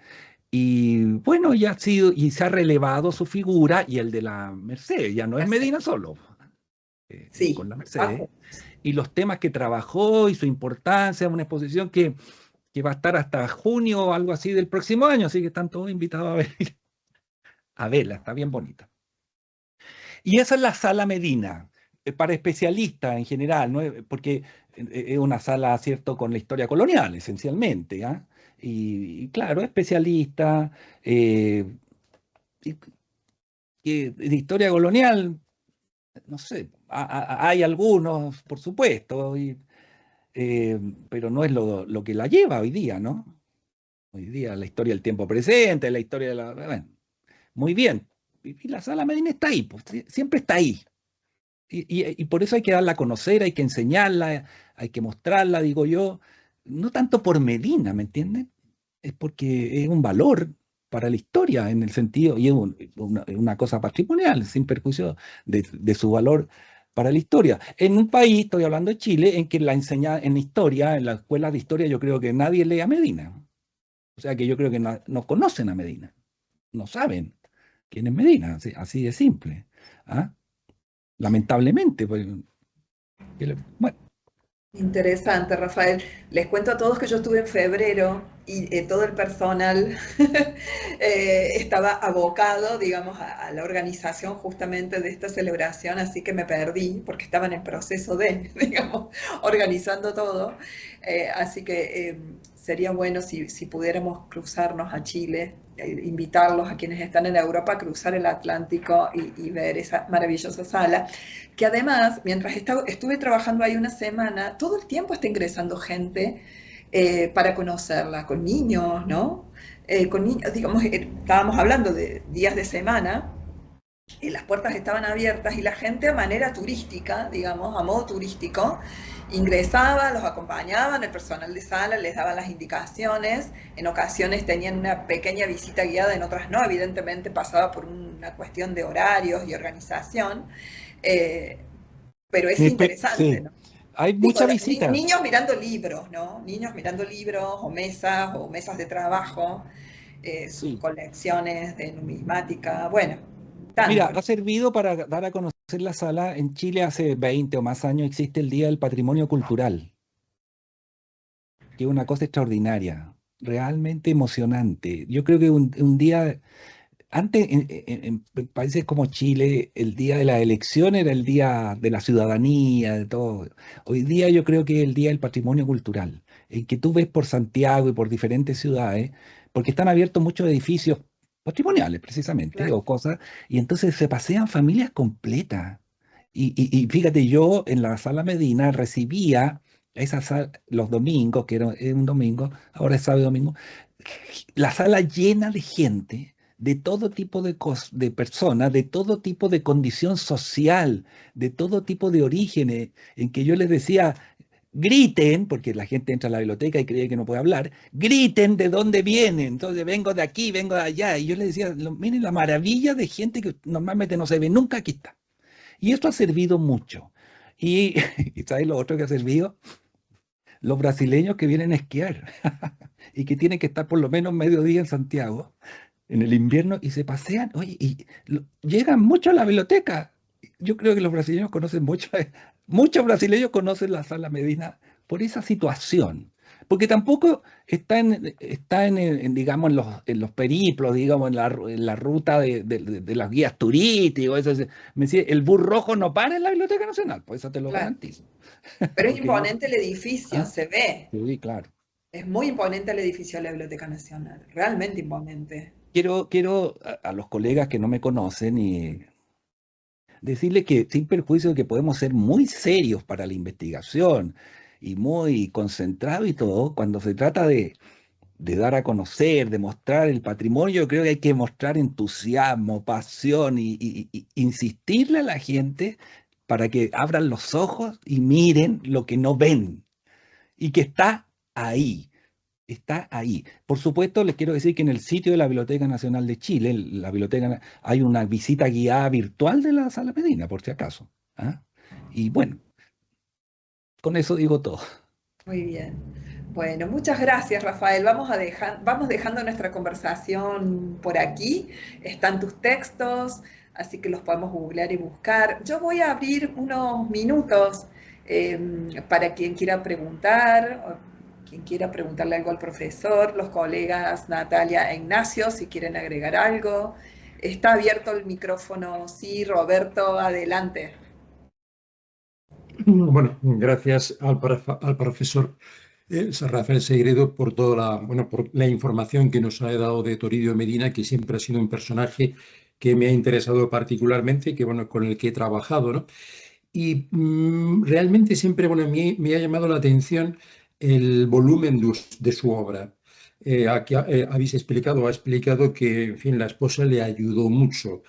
Y bueno, ya ha sido, y se ha relevado su figura y el de la Merced, ya no es Medina solo, con Sí, la Mercedes, y los temas que trabajó y su importancia, una exposición que va a estar hasta junio o algo así del próximo año, así que están todos invitados a ver, a verla, está bien bonita. Y esa es la sala Medina, para especialistas en general, ¿no? Porque es una sala, ¿cierto?, con la historia colonial, esencialmente, ¿ah? Y claro, especialistas, y- de historia colonial, no sé, hay algunos, por supuesto, eh, pero no es lo que la lleva hoy día, ¿no? Hoy día la historia del tiempo presente, la historia de la... Bueno, muy bien. Y la sala Medina está ahí, pues, siempre está ahí. Y por eso hay que darla a conocer, hay que enseñarla, hay que mostrarla, digo yo, no tanto por Medina, ¿me entienden? Es porque es un valor para la historia en el sentido, y es una cosa patrimonial, sin perjuicio de su valor para la historia. En un país, estoy hablando de Chile, en que la enseña en historia, en las escuelas de historia, yo creo que nadie lee a Medina. O sea que yo creo que no conocen a Medina, no saben quién es Medina, así de simple. ¿Ah? Lamentablemente, pues, bueno, interesante, Rafael. Les cuento a todos que yo estuve en febrero y todo el personal estaba abocado, digamos, a la organización justamente de esta celebración, así que me perdí porque estaban en proceso de, digamos, organizando todo. Así que sería bueno si pudiéramos cruzarnos a Chile, invitarlos a quienes están en Europa a cruzar el Atlántico y ver esa maravillosa sala que además, mientras estuve trabajando ahí una semana, todo el tiempo está ingresando gente para conocerla, con niños, ¿no? Con niños, digamos, estábamos hablando de días de semana y las puertas estaban abiertas y la gente a manera turística, digamos, a modo turístico, ingresaba, los acompañaban, el personal de sala les daba las indicaciones, en ocasiones tenían una pequeña visita guiada, en otras no, evidentemente pasaba por una cuestión de horarios y organización, eh, pero es interesante, sí, ¿no? hay Digo, muchas visitas. niños mirando libros, ¿no? Niños mirando libros o mesas de trabajo, sus Sí. colecciones de numismática, bueno, tanto, Mira, ¿no? ha servido para dar a conocer la sala. En Chile hace 20 o más años existe el Día del Patrimonio Cultural, que es una cosa extraordinaria, realmente emocionante. Yo creo que un día, antes en países como Chile, el día de la elección era el día de la ciudadanía, de todo. Hoy día yo creo que es el Día del Patrimonio Cultural, en que tú ves por Santiago y por diferentes ciudades, porque están abiertos muchos edificios patrimoniales precisamente, Claro. o cosas, y entonces se pasean familias completas. Y fíjate, yo en la Sala Medina recibía esa sala los domingos, que era un domingo, ahora es sábado y domingo, la sala llena de gente, de todo tipo de personas, de todo tipo de condición social, de todo tipo de orígenes, en que yo les decía, griten, porque la gente entra a la biblioteca y cree que no puede hablar, griten de dónde vienen. Entonces vengo de aquí, vengo de allá. Y yo les decía, miren la maravilla de gente que normalmente no se ve nunca, aquí está. Y esto ha servido mucho. Y, ¿y sabes lo otro que ha servido? Los brasileños que vienen a esquiar y que tienen que estar por lo menos medio día en Santiago en el invierno y se pasean, oye, y llegan mucho a la biblioteca. Yo creo que los brasileños conocen mucho, muchos brasileños conocen la Sala Medina por esa situación. Porque tampoco digamos, en los periplos, digamos, en la ruta de las guías turísticas. Me decía, el bus rojo no para en la Biblioteca Nacional, pues eso te lo Claro. garantizo. Pero es Porque yo, imponente el edificio, ¿ah? se ve. Sí, claro. Es muy imponente el edificio de la Biblioteca Nacional, realmente imponente. Quiero a los colegas que no me conocen y decirles que sin perjuicio de que podemos ser muy serios para la investigación y muy concentrado y todo, cuando se trata de dar a conocer, de mostrar el patrimonio, yo creo que hay que mostrar entusiasmo, pasión y insistirle a la gente para que abran los ojos y miren lo que no ven y que está ahí. Está ahí. Por supuesto, les quiero decir que en el sitio de la Biblioteca Nacional de Chile, la biblioteca, hay una visita guiada virtual de la Sala Medina, por si acaso. ¿Ah? Y bueno, con eso digo todo. Muy bien. Bueno, muchas gracias, Rafael. Vamos dejando nuestra conversación por aquí. Están tus textos, así que los podemos googlear y buscar. Yo voy a abrir unos minutos para quien quiera preguntar, o quien quiera preguntarle algo al profesor, los colegas Natalia e Ignacio, si quieren agregar algo. Está abierto el micrófono. Sí, Roberto, adelante. Bueno, gracias al profesor Rafael Segredo por toda por la información que nos ha dado de Toribio Medina, que siempre ha sido un personaje que me ha interesado particularmente, que bueno, con el que he trabajado, ¿no? Y realmente siempre, bueno, me ha llamado la atención el volumen de su obra. Aquí ha explicado que, en fin, la esposa le ayudó mucho.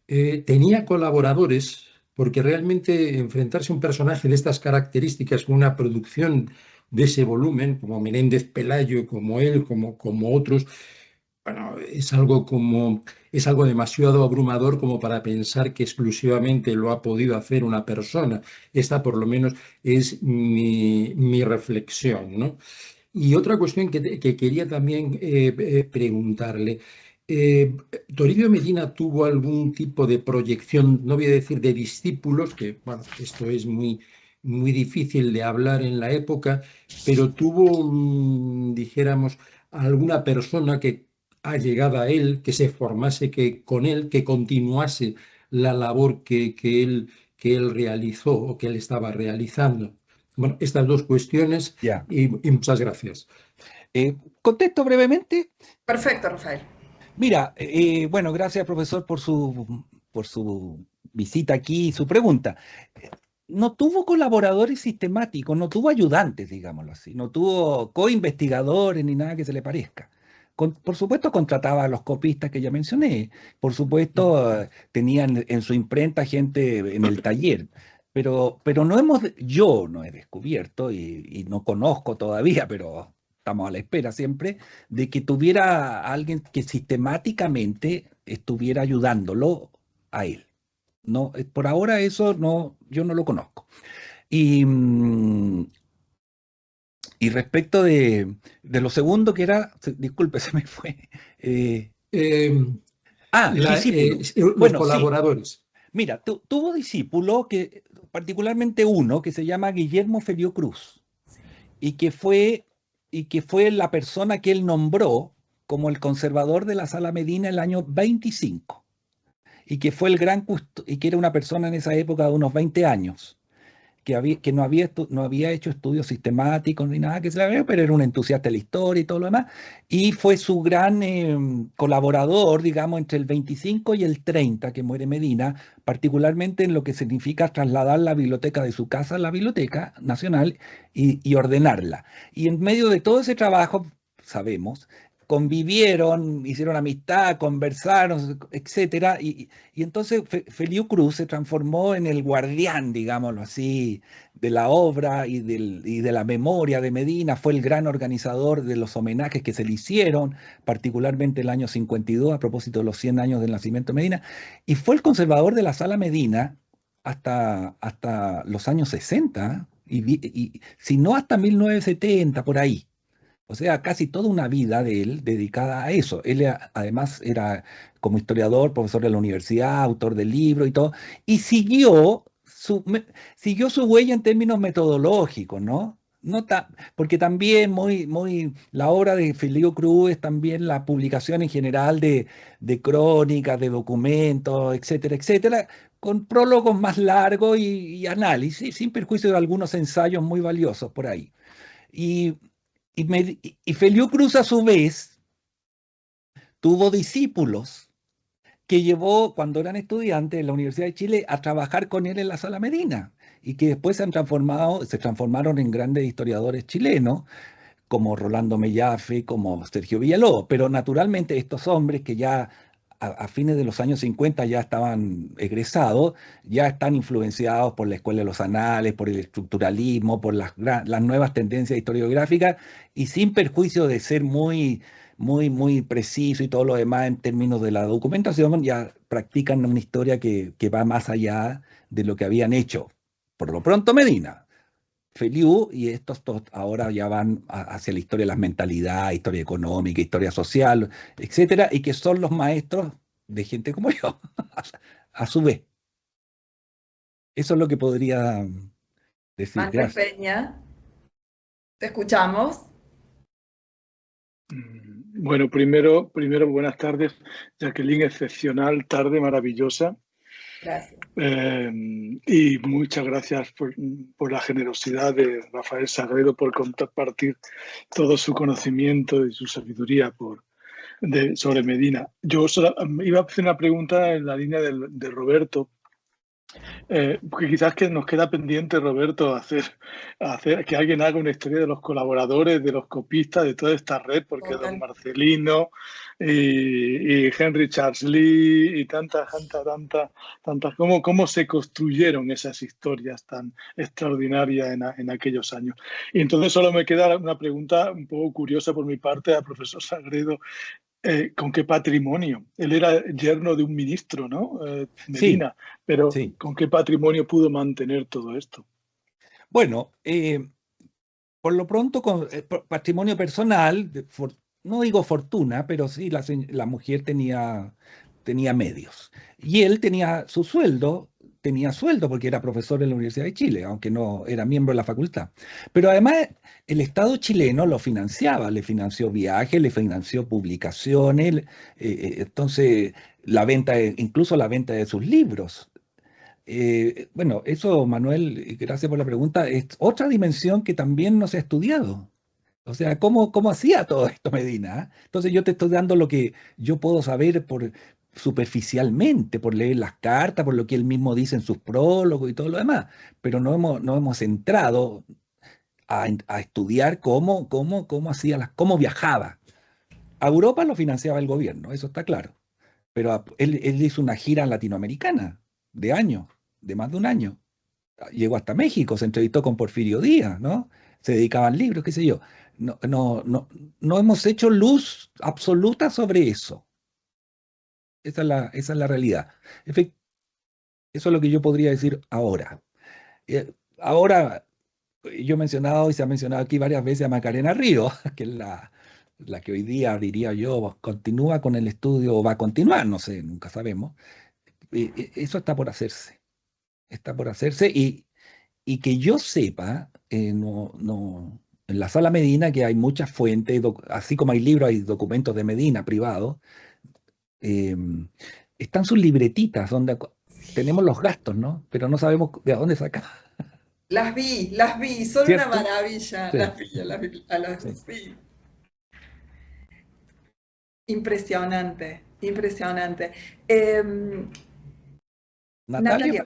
Tenía colaboradores, porque realmente enfrentarse a un personaje de estas características con una producción de ese volumen, como Menéndez Pelayo, como él, como otros, bueno, es algo demasiado abrumador como para pensar que exclusivamente lo ha podido hacer una persona. Esta por lo menos es mi reflexión, ¿no? Y otra cuestión que quería también preguntarle. ¿Toribio Medina tuvo algún tipo de proyección, no voy a decir de discípulos, que bueno, esto es muy difícil de hablar en la época, pero tuvo, dijéramos, alguna persona que ha llegado a él, que se formase con él, que continuase la labor que él realizó o que él estaba realizando? Bueno, estas dos cuestiones Ya. y muchas gracias. Contesto brevemente. Perfecto, Rafael. Mira, bueno, gracias, profesor, por su visita aquí y su pregunta. No tuvo colaboradores sistemáticos, no tuvo ayudantes, digámoslo así, no tuvo co-investigadores ni nada que se le parezca. Por supuesto, contrataba a los copistas que ya mencioné, por supuesto, tenían en su imprenta gente en el taller, pero yo no he descubierto y no conozco todavía, pero estamos a la espera siempre, de que tuviera alguien que sistemáticamente estuviera ayudándolo a él. No, por ahora eso no, yo no lo conozco. Y, y respecto de lo segundo que era, disculpe, se me fue. Eh, Eh, el discípulo. los Bueno, sí, colaboradores. mira, tuvo discípulo que, particularmente uno que se llama Guillermo Feliú Cruz, y que fue, y que fue la persona que él nombró como el conservador de la Sala Medina el año 25, y que fue el y que era una persona en esa época de unos 20 años que no había hecho estudios sistemáticos ni nada que se le vea, pero era un entusiasta de la historia y todo lo demás, y fue su gran colaborador, digamos, entre el 25 y el 30 que muere Medina, particularmente en lo que significa trasladar la biblioteca de su casa a la Biblioteca Nacional y ordenarla. Y en medio de todo ese trabajo, sabemos, convivieron, hicieron amistad, conversaron, etcétera, y entonces Feliu Cruz se transformó en el guardián, digámoslo así, de la obra y de la memoria de Medina. Fue el gran organizador de los homenajes que se le hicieron, particularmente el año 52, a propósito de los 100 años del nacimiento de Medina. Y fue el conservador de la Sala Medina hasta los años 60, y si no hasta 1970, por ahí. O sea, casi toda una vida de él dedicada a eso. Él además era como historiador, profesor de la universidad, autor de libros y todo, y siguió su huella en términos metodológicos, ¿no? Porque también la obra de Feliu Cruz es también la publicación en general de crónicas, de documentos, etcétera, etcétera, con prólogos más largos y análisis, sin perjuicio de algunos ensayos muy valiosos por ahí. Y, y Feliu Cruz, a su vez, tuvo discípulos que llevó cuando eran estudiantes en la Universidad de Chile a trabajar con él en la Sala Medina y que después se transformaron en grandes historiadores chilenos como Rolando Mellafe, como Sergio Villalobos, pero naturalmente estos hombres que ya a fines de los años 50 ya estaban egresados, ya están influenciados por la Escuela de los Anales, por el estructuralismo, por las nuevas tendencias historiográficas, y sin perjuicio de ser muy preciso y todo lo demás en términos de la documentación, ya practican una historia que va más allá de lo que habían hecho. Por lo pronto Medina. Feliu y estos ahora ya van hacia la historia de las mentalidades, historia económica, historia social, etcétera, y que son los maestros de gente como yo, a su vez. Eso es lo que podría decir. Manuel Gracias. Peña, te escuchamos. Bueno, primero buenas tardes, Jacqueline, excepcional, tarde maravillosa. Gracias. Y muchas gracias por la generosidad de Rafael Sagredo por compartir todo su conocimiento y su sabiduría sobre Medina. Yo iba a hacer una pregunta en la línea de Roberto, porque quizás que nos queda pendiente, Roberto, hacer que alguien haga una historia de los colaboradores, de los copistas, de toda esta red, porque don Total. Marcelino y Henry Charles Lee y tantas, cómo se construyeron esas historias tan extraordinarias en aquellos años. Y entonces solo me queda una pregunta un poco curiosa por mi parte al profesor Sagredo. ¿Con qué patrimonio? Él era yerno de un ministro, ¿no? Sí, Medina, pero sí. ¿con qué patrimonio pudo mantener todo esto? Bueno, por lo pronto, con patrimonio personal, no digo fortuna, pero sí la mujer tenía medios. Y él tenía sueldo porque era profesor en la Universidad de Chile, aunque no era miembro de la facultad. Pero además el Estado chileno lo financiaba, le financió viajes, le financió publicaciones, entonces incluso la venta de sus libros. Bueno, eso, Manuel, gracias por la pregunta, es otra dimensión que también no se ha estudiado. O sea, ¿cómo hacía todo esto Medina? Entonces yo te estoy dando lo que yo puedo saber superficialmente, por leer las cartas, por lo que él mismo dice en sus prólogos y todo lo demás, pero no hemos entrado a estudiar cómo hacía cómo viajaba. A Europa lo financiaba el gobierno, eso está claro, pero él hizo una gira latinoamericana de años, de más de un año. Llegó hasta México, se entrevistó con Porfirio Díaz, ¿no? Se dedicaban libros, qué sé yo. No hemos hecho luz absoluta sobre eso. Esa es la realidad. Eso es lo que yo podría decir ahora. Ahora, yo he mencionado y se ha mencionado aquí varias veces a Macarena Ríos, que es la que hoy día, diría yo, continúa con el estudio o va a continuar, no sé, nunca sabemos. Eso está por hacerse. Está por hacerse y que yo sepa, en la Sala Medina, que hay muchas fuentes, así como hay libros, hay documentos de Medina privados, eh, están sus libretitas donde tenemos los gastos, ¿no? Pero no sabemos de dónde sacar, Las vi, son una ¿cierto? maravilla. Sí, sí. Las vi. Impresionante, impresionante. Natalia, Natalia,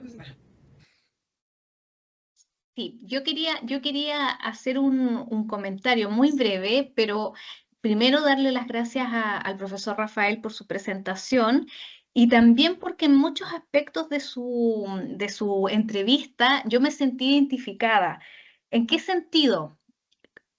Sí, yo quería hacer un comentario muy breve, pero primero darle las gracias al profesor Rafael por su presentación y también porque en muchos aspectos de su entrevista yo me sentí identificada. ¿En qué sentido?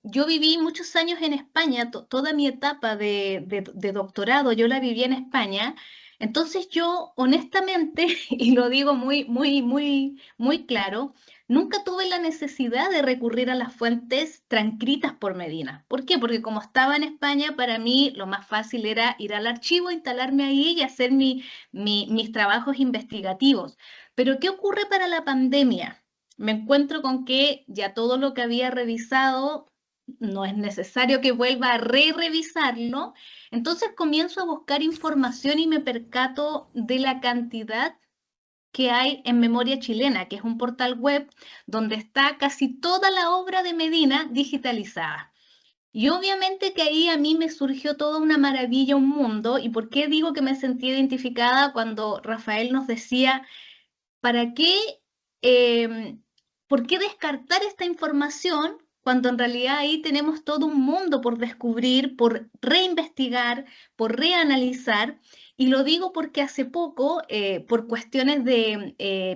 Yo viví muchos años en España, toda mi etapa de doctorado yo la viví en España. Entonces yo honestamente, y lo digo muy claro, nunca tuve la necesidad de recurrir a las fuentes transcritas por Medina. ¿Por qué? Porque como estaba en España, para mí lo más fácil era ir al archivo, instalarme ahí y hacer mis trabajos investigativos. Pero ¿qué ocurre para la pandemia? Me encuentro con que ya todo lo que había revisado no es necesario que vuelva a revisarlo. Entonces comienzo a buscar información y me percato de la cantidad que hay en Memoria Chilena, que es un portal web donde está casi toda la obra de Medina digitalizada. Y obviamente que ahí a mí me surgió toda una maravilla, un mundo. ¿Y por qué digo que me sentí identificada cuando Rafael nos decía, ¿para qué, em, por qué descartar esta información cuando en realidad ahí tenemos todo un mundo por descubrir, por reinvestigar, por reanalizar? Y lo digo porque hace poco, por cuestiones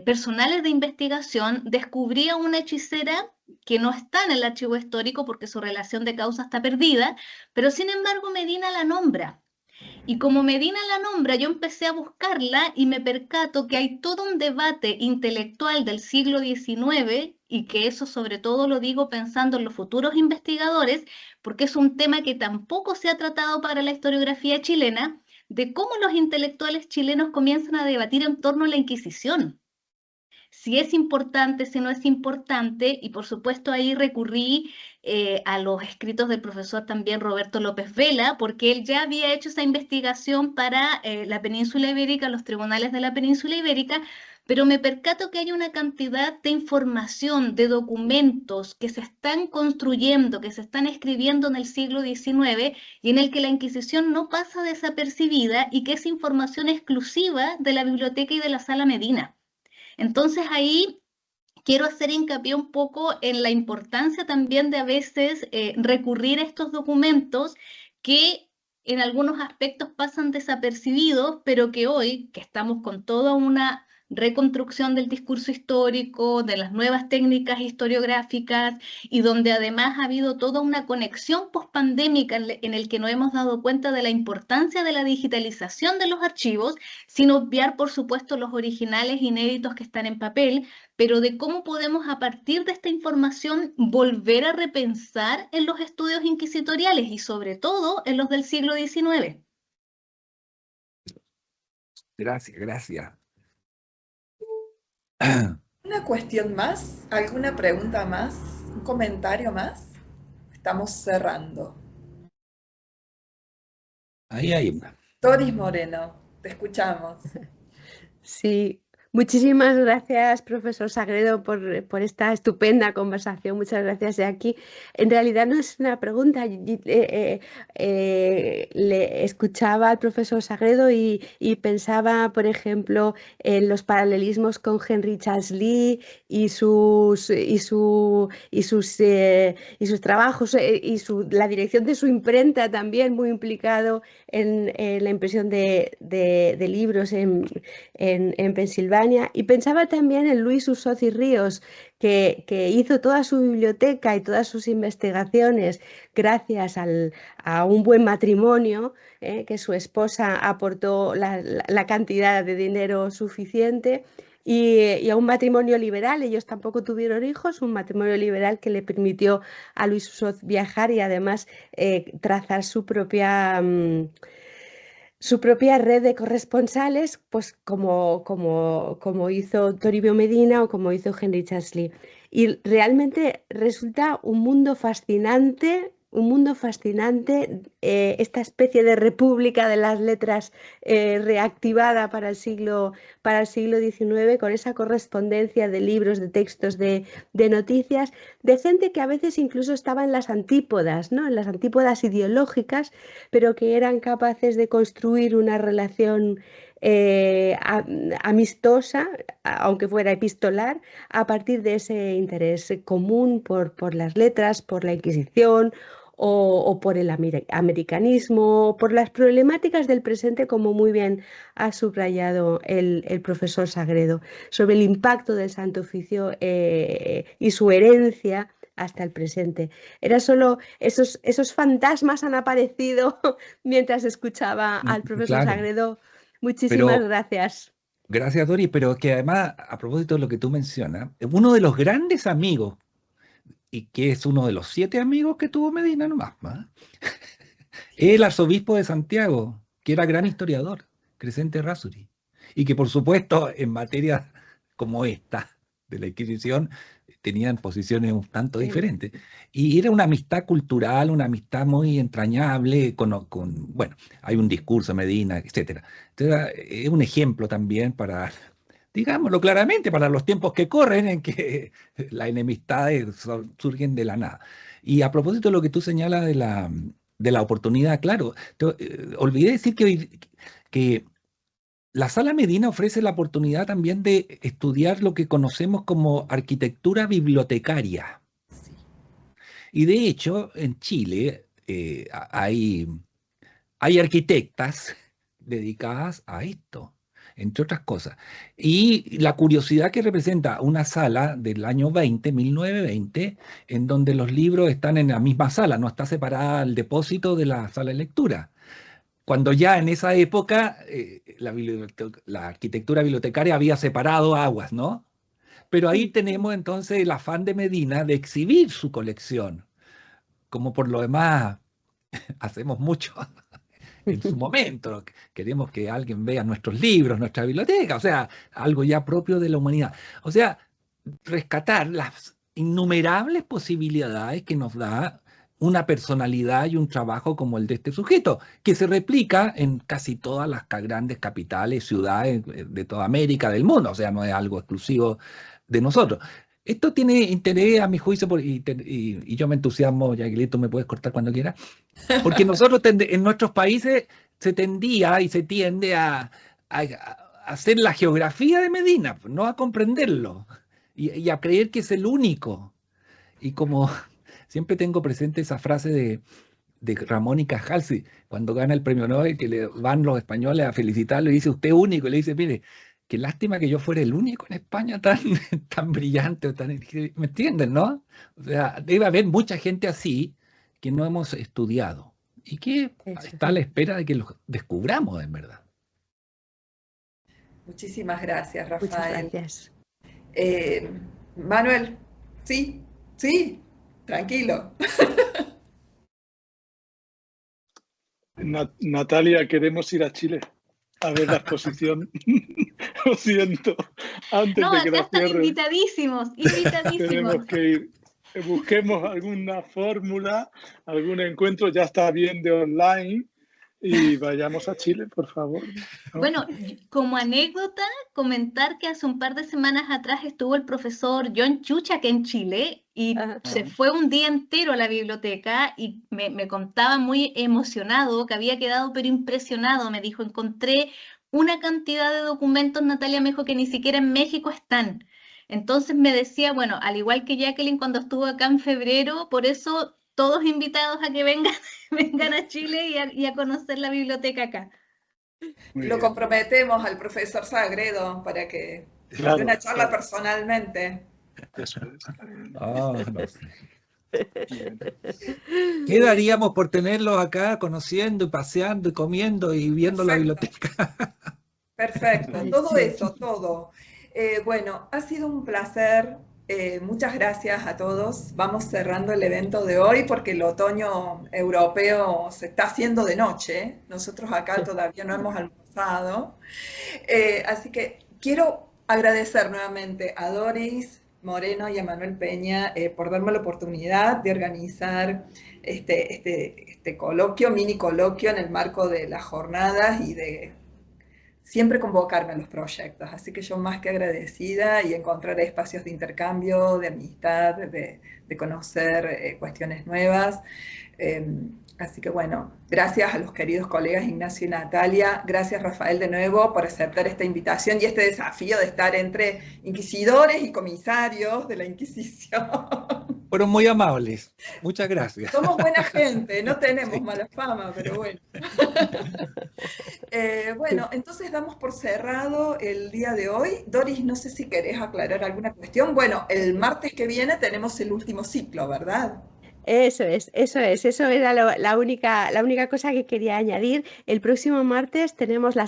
personales de investigación, descubrí a una hechicera que no está en el archivo histórico porque su relación de causa está perdida, pero sin embargo Medina la nombra. Y como Medina la nombra, yo empecé a buscarla y me percato que hay todo un debate intelectual del siglo XIX, y que eso sobre todo lo digo pensando en los futuros investigadores, porque es un tema que tampoco se ha tratado para la historiografía chilena, de cómo los intelectuales chilenos comienzan a debatir en torno a la Inquisición. Si es importante, si no es importante, y por supuesto ahí recurrí a los escritos del profesor también Roberto López Vela, porque él ya había hecho esa investigación para la península ibérica, los tribunales de la península ibérica, pero me percato que hay una cantidad de información, de documentos que se están construyendo, que se están escribiendo en el siglo XIX y en el que la Inquisición no pasa desapercibida y que es información exclusiva de la biblioteca y de la Sala Medina. Entonces ahí quiero hacer hincapié un poco en la importancia también de a veces recurrir a estos documentos que en algunos aspectos pasan desapercibidos, pero que hoy, que estamos con toda una reconstrucción del discurso histórico, de las nuevas técnicas historiográficas, y donde además ha habido toda una conexión pospandémica en el que nos hemos dado cuenta de la importancia de la digitalización de los archivos, sin obviar, por supuesto, los originales inéditos que están en papel, pero de cómo podemos a partir de esta información volver a repensar en los estudios inquisitoriales y sobre todo en los del siglo XIX. Gracias, gracias. ¿Una cuestión más? ¿Alguna pregunta más? ¿Un comentario más? Estamos cerrando. Ahí hay una. Doris Moreno, te escuchamos. Sí, muchísimas gracias, profesor Sagredo, por esta estupenda conversación. Muchas gracias de aquí. En realidad no es una pregunta. Le escuchaba al profesor Sagredo y pensaba, por ejemplo, en los paralelismos con Henry Charles Lee y sus trabajos la dirección de su imprenta también muy implicado en la impresión de libros en Pensilvania, y pensaba también en Luis Usoz y Ríos, que hizo toda su biblioteca y todas sus investigaciones gracias a un buen matrimonio, que su esposa aportó la cantidad de dinero suficiente. Y a un matrimonio liberal. Ellos tampoco tuvieron hijos, un matrimonio liberal que le permitió a Luis Usoz viajar y además trazar su propia red de corresponsales, pues como hizo Toribio Medina o como hizo Henry Charles Lee. Y realmente resulta un mundo fascinante, esta especie de república de las letras reactivada para el siglo XIX, con esa correspondencia de libros, de textos, de noticias, de gente que a veces incluso estaba en las antípodas, ¿no? En las antípodas ideológicas, pero que eran capaces de construir una relación amistosa, aunque fuera epistolar, a partir de ese interés común por las letras, por la Inquisición o por el americanismo, por las problemáticas del presente, como muy bien ha subrayado el profesor Sagredo, sobre el impacto del Santo Oficio y su herencia hasta el presente. Era solo esos fantasmas han aparecido mientras escuchaba al profesor Claro, Sagredo. Muchísimas pero gracias. gracias, Dori, pero que además, a propósito de lo que tú mencionas, uno de los grandes amigos, y que es uno de los 7 amigos que tuvo Medina nomás, es el arzobispo de Santiago, que era gran historiador, Crescente Razzuri, y que por supuesto en materias como esta de la Inquisición tenían posiciones un tanto diferentes. Y era una amistad cultural, una amistad muy entrañable, bueno, hay un discurso Medina, etc. Entonces, es un ejemplo también para, digámoslo claramente, para los tiempos que corren en que las enemistades surgen de la nada. Y a propósito de lo que tú señalas de la oportunidad, claro, olvidé decir que la Sala Medina ofrece la oportunidad también de estudiar lo que conocemos como arquitectura bibliotecaria. Sí. Y de hecho, en Chile hay arquitectas dedicadas a esto, entre otras cosas. Y la curiosidad que representa una sala del año 1920, en donde los libros están en la misma sala, no está separada el depósito de la sala de lectura. Cuando ya en esa época la arquitectura bibliotecaria había separado aguas, ¿no? Pero ahí tenemos entonces el afán de Medina de exhibir su colección, como por lo demás hacemos mucho en su momento. Queremos que alguien vea nuestros libros, nuestra biblioteca, o sea, algo ya propio de la humanidad. O sea, rescatar las innumerables posibilidades que nos da una personalidad y un trabajo como el de este sujeto, que se replica en casi todas las grandes capitales, ciudades de toda América, del mundo, o sea, no es algo exclusivo de nosotros. Esto tiene interés, a mi juicio, y yo me entusiasmo, Jacqueline, tú me puedes cortar cuando quieras, porque nosotros en nuestros países se tendía y se tiende a hacer la geografía de Medina, no a comprenderlo y a creer que es el único. Y como siempre tengo presente esa frase de Ramón y Cajal, cuando gana el premio Nobel, que le van los españoles a felicitarlo y dice, usted único, y le dice, mire, qué lástima que yo fuera el único en España tan brillante, ¿me entienden, no? O sea, debe haber mucha gente así que no hemos estudiado y que está a la espera de que los descubramos en verdad. Muchísimas gracias, Rafael. Muchas gracias. Manuel, sí, tranquilo. Natalia, queremos ir a Chile a ver la exposición. Lo siento. Antes No, de que acá la están cierren, invitadísimos. tenemos que ir. Busquemos alguna fórmula, algún encuentro, ya está bien de online, y vayamos a Chile, por favor. ¿No? Bueno, como anécdota, comentar que hace un par de semanas atrás estuvo el profesor John Chuchak en Chile y se fue un día entero a la biblioteca y me contaba muy emocionado, que había quedado pero impresionado. Me dijo, encontré una cantidad de documentos, Natalia, me dijo, que ni siquiera en México están. Entonces me decía, bueno, al igual que Jacqueline cuando estuvo acá en febrero, por eso todos invitados a que vengan a Chile y a conocer la biblioteca acá. Lo comprometemos al profesor Sagredo para que dé una charla personalmente. Eso es. No sé. ¿Qué daríamos por tenerlos acá conociendo y paseando y comiendo y viendo la biblioteca? Perfecto, todo eso, todo. Bueno, ha sido un placer. Muchas gracias a todos. Vamos cerrando el evento de hoy porque el otoño europeo se está haciendo de noche. Nosotros acá todavía no hemos almorzado. Así que quiero agradecer nuevamente a Doris Moreno y a Manuel Peña por darme la oportunidad de organizar este coloquio, mini coloquio en el marco de las jornadas y de siempre convocarme a los proyectos. Así que yo más que agradecida y encontrar espacios de intercambio, de amistad, de conocer cuestiones nuevas. Así que bueno, gracias a los queridos colegas Ignacio y Natalia, gracias Rafael de nuevo por aceptar esta invitación y este desafío de estar entre inquisidores y comisarios de la Inquisición. Fueron muy amables, muchas gracias. Somos buena gente, no tenemos mala fama, pero bueno. Bueno, entonces damos por cerrado el día de hoy. Doris, no sé si querés aclarar alguna cuestión. Bueno, el martes que viene tenemos el último ciclo, ¿verdad? Eso era la única cosa que quería añadir. El próximo martes tenemos la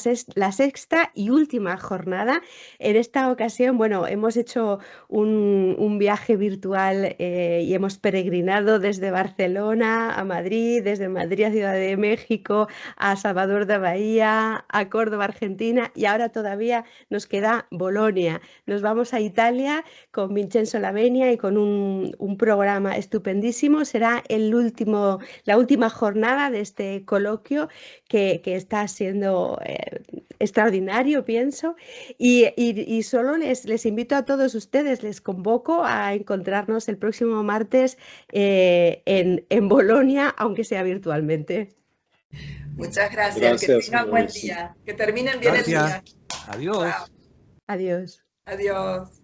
sexta y última jornada. En esta ocasión, bueno, hemos hecho un viaje virtual y hemos peregrinado desde Barcelona a Madrid, desde Madrid a Ciudad de México, a Salvador de Bahía, a Córdoba, Argentina, y ahora todavía nos queda Bolonia. Nos vamos a Italia con Vincenzo Lavenia y con un programa estupendísimo. Será la última jornada de este coloquio que está siendo extraordinario, pienso, y solo les invito a todos ustedes, les convoco a encontrarnos el próximo martes en Bolonia, aunque sea virtualmente. Muchas gracias. Gracias, Que tengan buen Luis. día. Que terminen bien el día. Gracias. Adiós. Chao. Adiós. Adiós.